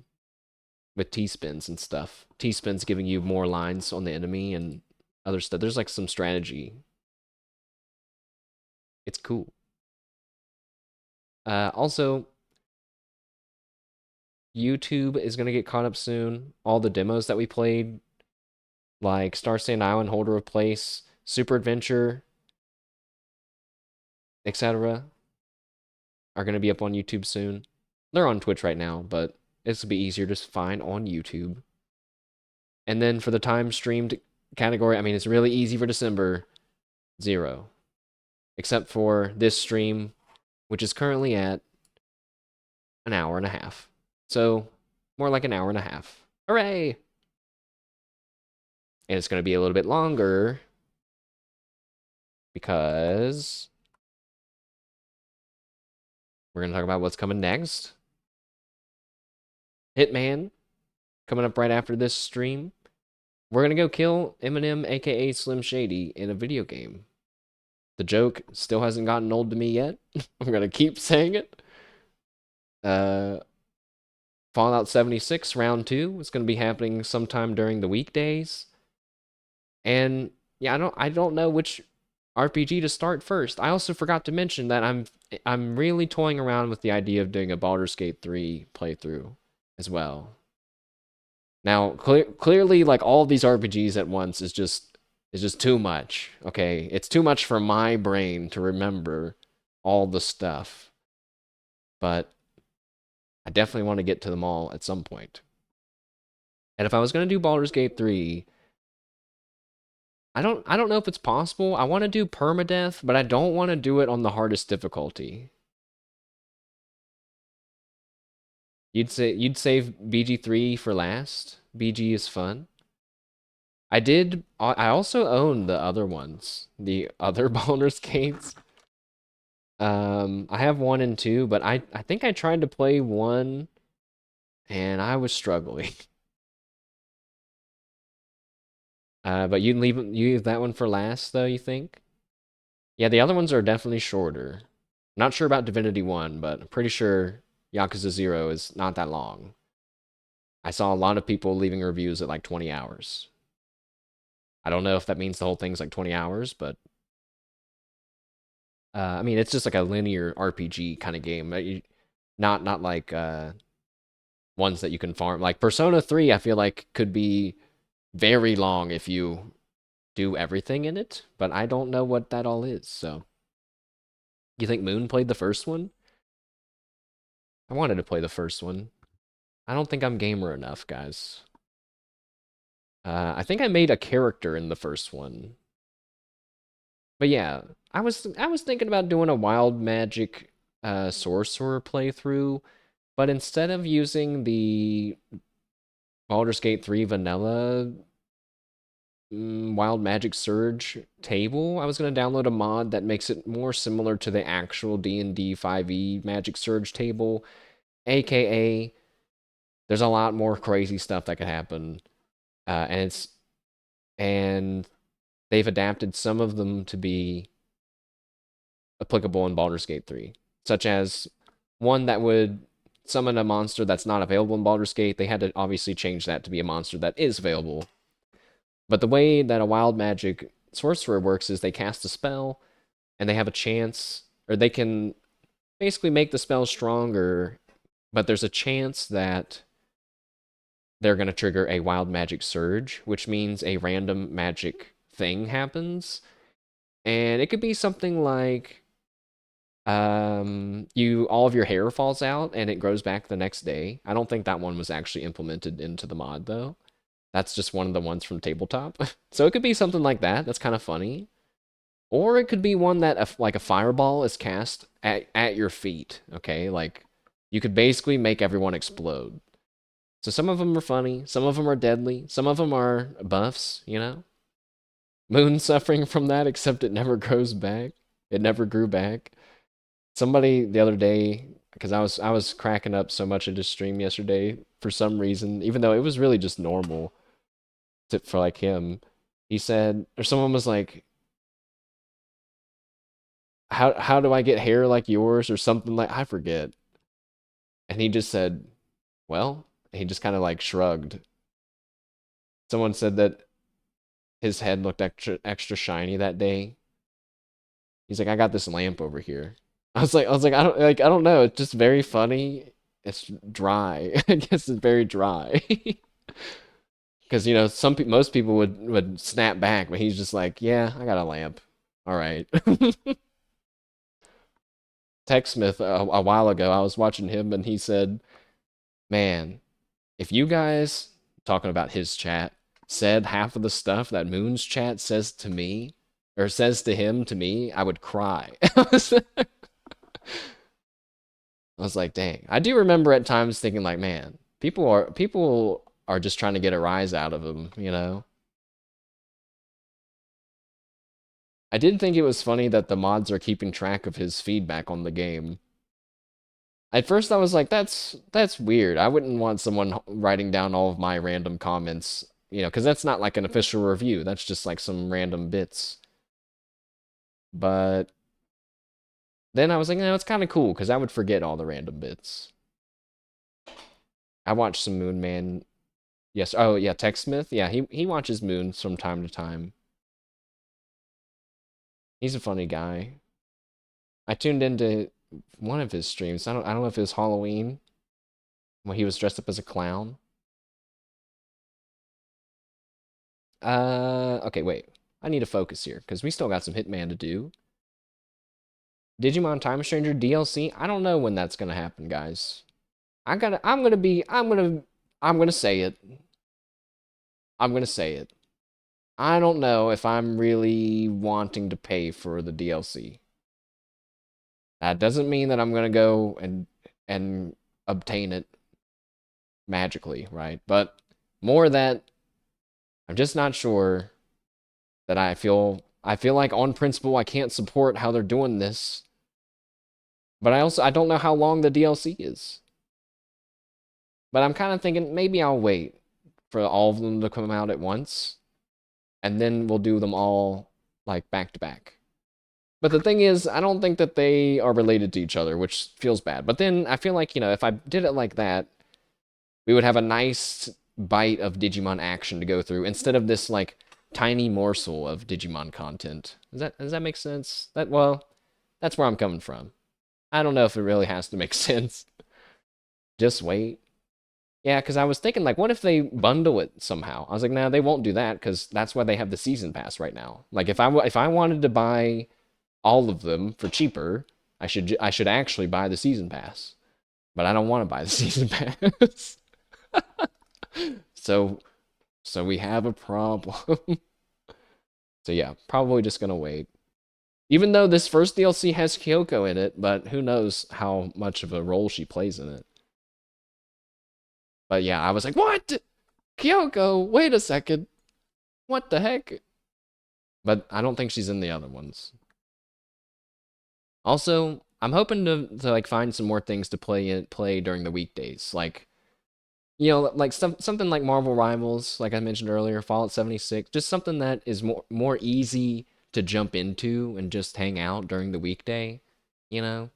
with T-spins and stuff. T-spins giving you more lines on the enemy and other stuff. There's like some strategy. It's cool. Also, YouTube is going to get caught up soon. All the demos that we played, like Star Sand Island, Holder of Place, Super Adventure, etc., are going to be up on YouTube soon. They're on Twitch right now, but this will be easier to find on YouTube. And then for the time streamed category, I mean, it's really easy for December. 0. Except for this stream, which is currently at an hour and a half. So, more like an hour and a half. Hooray! And it's going to be a little bit longer, because we're going to talk about what's coming next. Hitman, coming up right after this stream. We're going to go kill Eminem, aka Slim Shady, in a video game. The joke still hasn't gotten old to me yet. I'm going to keep saying it. Fallout 76 Round 2 is going to be happening sometime during the weekdays. And yeah, I don't know which RPG to start first. I also forgot to mention that I'm really toying around with the idea of doing a Baldur's Gate 3 playthrough as well. Now, clearly, like all of these RPGs at once is just too much. Okay, it's too much for my brain to remember all the stuff. But I definitely want to get to them all at some point. And if I was gonna do Baldur's Gate 3, I don't know if it's possible. I want to do permadeath, but I don't want to do it on the hardest difficulty. You'd save BG3 for last. BG is fun. I also own the other ones, the other Baldur's Gates. I have 1 and 2, but I think I tried to play 1 and I was struggling. But you leave that one for last though, you think? Yeah, the other ones are definitely shorter. Not sure about Divinity 1, but I'm pretty sure Yakuza 0 is not that long. I saw a lot of people leaving reviews at like 20 hours. I don't know if that means the whole thing's like 20 hours, but I mean, it's just like a linear RPG kind of game. Not like ones that you can farm. Like Persona 3, I feel like could be very long if you do everything in it, but I don't know what that all is. So, you think Moon played the first one? I wanted to play the first one. I don't think I'm gamer enough, guys. I think I made a character in the first one. But yeah, I was thinking about doing a wild magic sorcerer playthrough, but instead of using the Baldur's Gate 3 vanilla wild magic surge table, I was going to download a mod that makes it more similar to the actual D&D 5e magic surge table, aka there's a lot more crazy stuff that could happen. And they've adapted some of them to be applicable in Baldur's Gate 3, such as one that would summon a monster that's not available in Baldur's Gate. They had to obviously change that to be a monster that is available. But the way that a wild magic sorcerer works is they cast a spell and they have a chance, or they can basically make the spell stronger, but there's a chance that they're going to trigger a wild magic surge, which means a random magic thing happens. And it could be something like you all of your hair falls out and it grows back the next day. I don't think that one was actually implemented into the mod though. That's just one of the ones from tabletop. So it could be something like that. That's kind of funny. Or it could be one that like a fireball is cast at your feet, okay? Like you could basically make everyone explode. So some of them are funny, some of them are deadly, some of them are buffs, you know? Moon suffering from that, except it never grows back. It never grew back. Somebody the other day, because I was cracking up so much at his stream yesterday for some reason, even though it was really just normal for like him. He said, or someone was like, how do I get hair like yours or something like I forget. And he just said, well, he just kind of like shrugged. Someone said that his head looked extra shiny that day. He's like, I got this lamp over here. I was like, I don't know. It's just very funny. It's dry. I guess it's very dry. Because most people would snap back, but he's just like, yeah, I got a lamp. All right. TechSmith a while ago, I was watching him, and he said, "Man, if you guys talking about his chat said half of the stuff that Moon's chat says to me or says to him to me, I would cry." I was like, dang. I do remember at times thinking like, man, people are just trying to get a rise out of him, you know? I did think it was funny that the mods are keeping track of his feedback on the game. At first I was like, that's weird. I wouldn't want someone writing down all of my random comments, because that's not like an official review. That's just like some random bits. But then I was like, no, it's kind of cool because I would forget all the random bits. I watch some Moon Man. Yes. Oh yeah, TechSmith. Yeah, he watches Moons from time to time. He's a funny guy. I tuned into one of his streams. I don't know if it was Halloween when he was dressed up as a clown. Okay, wait. I need to focus here because we still got some Hitman to do. Digimon Time Stranger DLC. I don't know when that's gonna happen, guys. I'm gonna say it. I'm gonna say it. I don't know if I'm really wanting to pay for the DLC. That doesn't mean that I'm gonna go and obtain it magically, right? But more that I'm just not sure that I feel like on principle I can't support how they're doing this. But I don't know how long the DLC is. But I'm kind of thinking maybe I'll wait for all of them to come out at once, and then we'll do them all like back to back. But the thing is, I don't think that they are related to each other, which feels bad. But then I feel like, if I did it like that, we would have a nice bite of Digimon action to go through instead of this like tiny morsel of Digimon content. Does that make sense? That's where I'm coming from. I don't know if it really has to make sense. Just wait. Yeah, because I was thinking, like, what if they bundle it somehow? I was like, nah, they won't do that because that's why they have the season pass right now. Like, if I wanted to buy all of them for cheaper, I should actually buy the season pass. But I don't want to buy the season pass. so so we have a problem. So yeah, probably just gonna wait. Even though this first DLC has Kyoko in it, but who knows how much of a role she plays in it. But yeah, I was like, what? Kyoko, wait a second. What the heck? But I don't think she's in the other ones. Also, I'm hoping to like find some more things to play during the weekdays. Like, like something like Marvel Rivals, like I mentioned earlier, Fallout 76, just something that is more easy to jump into and just hang out during the weekday, you know?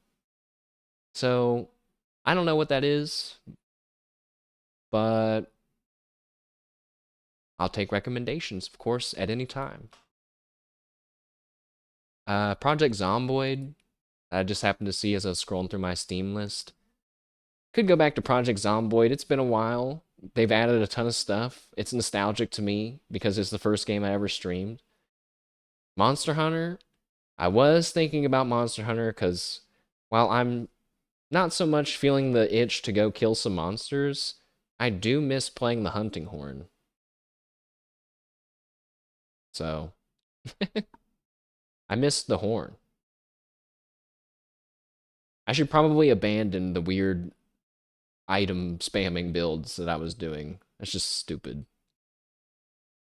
So, I don't know what that is, but I'll take recommendations, of course, at any time. Project Zomboid, I just happened to see as I was scrolling through my Steam list. Could go back to Project Zomboid. It's been a while. They've added a ton of stuff. It's nostalgic to me because it's the first game I ever streamed. Monster Hunter, I was thinking about Monster Hunter because while I'm not so much feeling the itch to go kill some monsters, I do miss playing the hunting horn. So, I miss the horn. I should probably abandon the weird item spamming builds that I was doing. That's just stupid.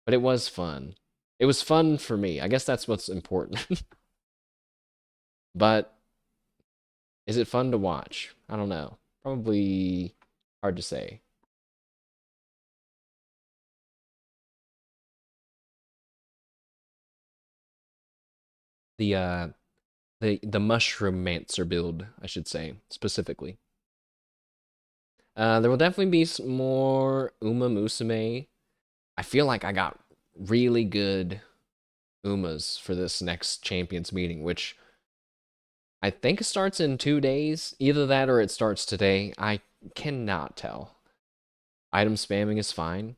But it was fun. It was fun for me. I guess that's what's important. But is it fun to watch? I don't know. Probably hard to say. The uh the mushroom mancer build, I should say, specifically. There will definitely be some more Uma Musume. I feel like I got really good Umas for this next champions meeting, which I think starts in 2 days. Either that or it starts today. I cannot tell. Item spamming is fine.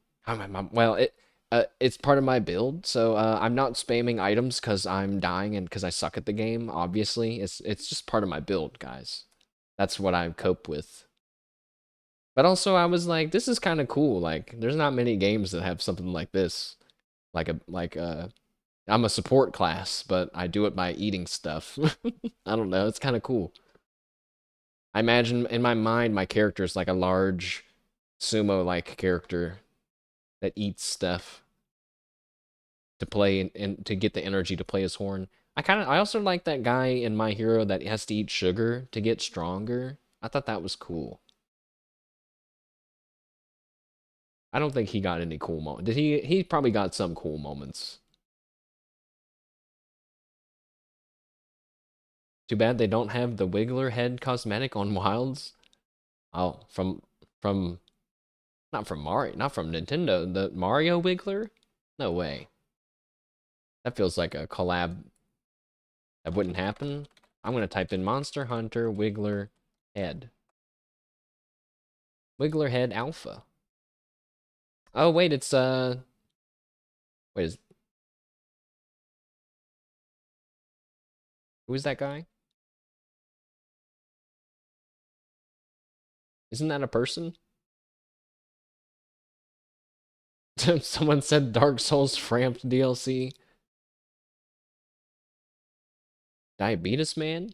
Well, it's part of my build, so I'm not spamming items because I'm dying and because I suck at the game. Obviously, it's just part of my build, guys. That's what I cope with. But also, I was like, this is kind of cool. Like, there's not many games that have something like this. I'm a support class, but I do it by eating stuff. I don't know. It's kind of cool. I imagine in my mind, my character is like a large sumo-like character that eats stuff to play and to get the energy to play his horn. I also like that guy in My Hero that has to eat sugar to get stronger. I thought that was cool. I don't think he got any cool moments. Did he? He probably got some cool moments. Too bad they don't have the Wiggler head cosmetic on Wilds. Oh, from Not from Mario, not from Nintendo. The Mario Wiggler? No way. That feels like a collab that wouldn't happen. I'm gonna type in Monster Hunter Wiggler Head. Wiggler Head Alpha. Oh wait, it's wait, who is that guy? Isn't that a person? Someone said Dark Souls Framped DLC. Diabetes Man?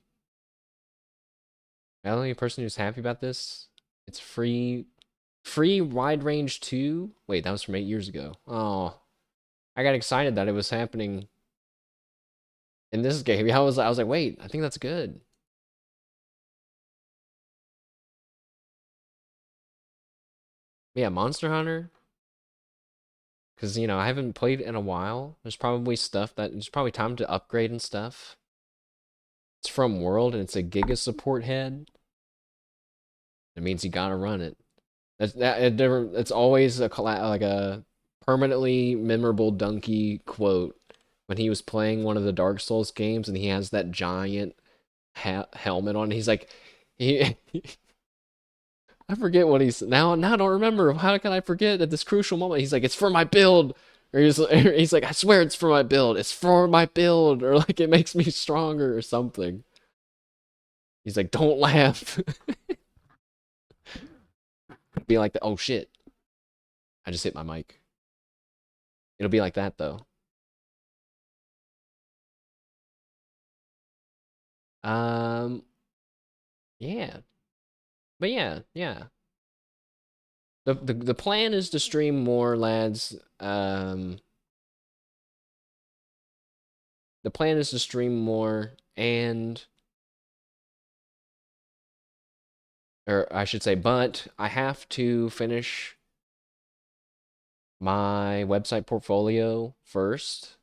Am I the only person who's happy about this? It's free. Free Wide Range 2? Wait, that was from 8 years ago. Oh, I got excited that it was happening in this game. I was like, wait, I think that's good. Yeah, Monster Hunter. Because, you know, I haven't played in a while. There's probably there's probably time to upgrade and stuff. It's from World and it's a Giga support head. It means you gotta run it. It's always like a permanently memorable Donkey quote when he was playing one of the Dark Souls games and he has that giant helmet on. He's like, he I forget what he's now. I don't remember. How can I forget at this crucial moment? He's like, "It's for my build," or he's like, "I swear it's for my build. It's for my build," or like it makes me stronger or something. He's like, "Don't laugh." Be like, "Oh shit, I just hit my mic." It'll be like that though. Um, yeah, but yeah. The plan is to stream more, lads. The plan is to stream more and or I should say, but I have to finish my website portfolio first.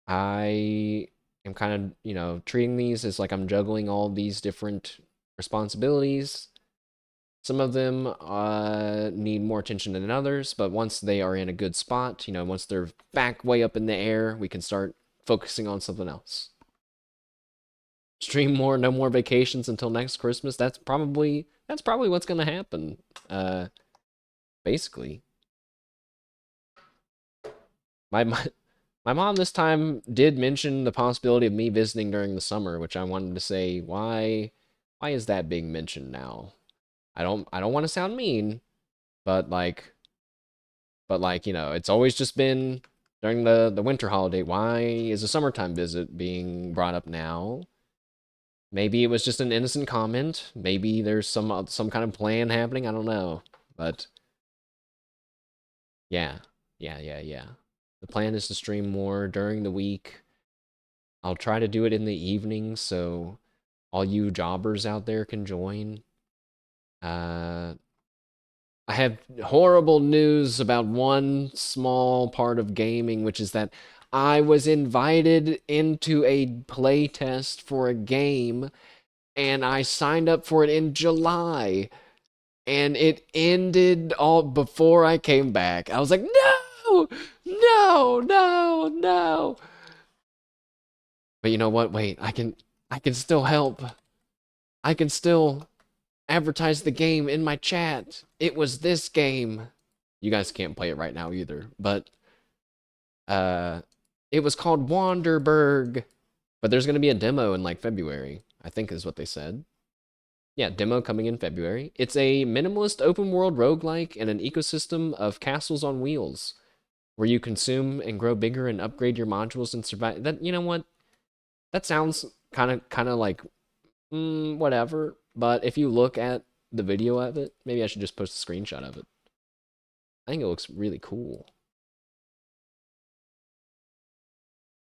I am kind of, you know, treating these as like I'm juggling all these different responsibilities. Some of them need more attention than others, but once they are in a good spot, you know, once they're back way up in the air, we can start focusing on something else. Stream more, no more vacations until next Christmas. That's probably what's gonna happen. Basically. My mom this time did mention the possibility of me visiting during the summer, which I wanted to say, why is that being mentioned now? I don't want to sound mean, but you know, it's always just been during the winter holiday. Why is a summertime visit being brought up now? Maybe it was just an innocent comment. Maybe there's some kind of plan happening. I don't know. But yeah. Yeah. The plan is to stream more during the week. I'll try to do it in the evening so all you jobbers out there can join. I have horrible news about one small part of gaming, which is that I was invited into a playtest for a game and I signed up for it in July and it ended all before I came back. I was like, no, no, no, no. But you know what? Wait, I can still help. I can still advertise the game in my chat. It was this game. You guys can't play it right now either, but uh it was called Wanderberg. But there's gonna be a demo in like February, I think is what they said. Yeah, demo coming in February. It's a minimalist open world roguelike and an ecosystem of castles on wheels where you consume and grow bigger and upgrade your modules and survive. That, you know what? That sounds kind of like whatever. But if you look at the video of it, maybe I should just post a screenshot of it. I think it looks really cool.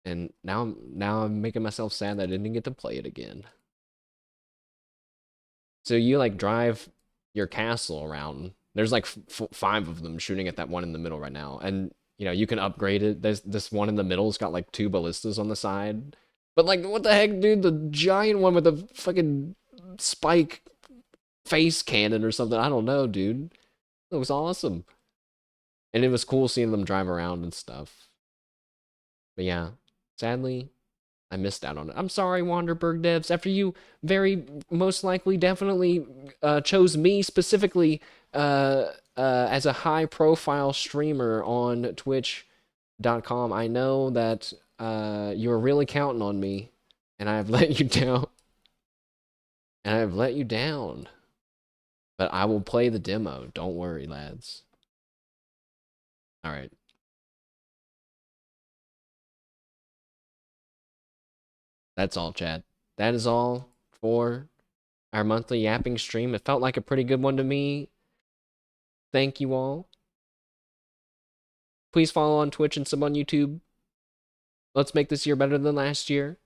And now I'm making myself sad that I didn't get to play it again. So you like drive your castle around. There's like 5 of them shooting at that one in the middle right now, and you know you can upgrade it. There's this one in the middle's got like 2 ballistas on the side, but like what the heck, dude? The giant one with the fucking spike face cannon or something. I don't know, dude. It was awesome. And it was cool seeing them drive around and stuff. But yeah, sadly, I missed out on it. I'm sorry, Wanderberg devs. After you very most likely definitely chose me specifically as a high profile streamer on twitch.com, I know that you're really counting on me, and I've let you down. And I've let you down. But I will play the demo. Don't worry, lads. All right. That's all, Chad. That is all for our monthly yapping stream. It felt like a pretty good one to me. Thank you all. Please follow on Twitch and sub on YouTube. Let's make this year better than last year.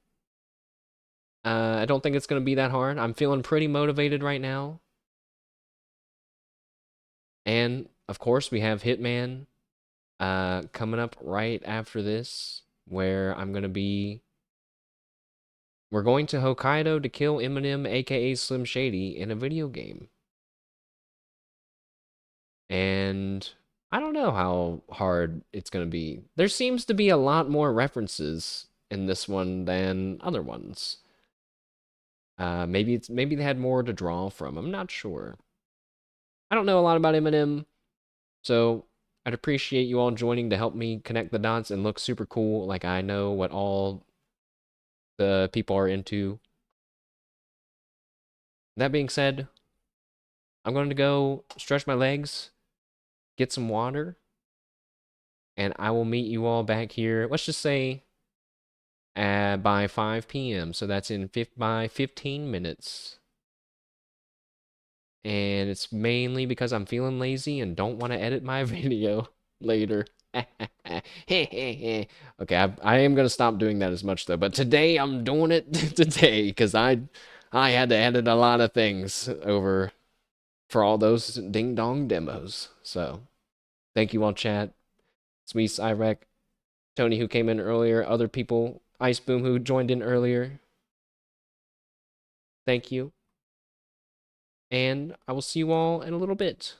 I don't think it's going to be that hard. I'm feeling pretty motivated right now. And, of course, we have Hitman coming up right after this, where I'm going to be... We're going to Hokkaido to kill Eminem, aka Slim Shady, in a video game. And I don't know how hard it's going to be. There seems to be a lot more references in this one than other ones. Maybe they had more to draw from. I'm not sure. I don't know a lot about Eminem, so I'd appreciate you all joining to help me connect the dots and look super cool, like I know what all the people are into. That being said, I'm going to go stretch my legs, get some water, and I will meet you all back here. Let's just say by 5 p.m. So that's by 15 minutes. And it's mainly because I'm feeling lazy and don't want to edit my video later. Okay, I am gonna stop doing that as much though. But today I'm doing it today because I had to edit a lot of things over for all those ding dong demos. So thank you all, chat. Sweet Irek, Tony who came in earlier, other people, Ice Boom who joined in earlier. Thank you. And I will see you all in a little bit.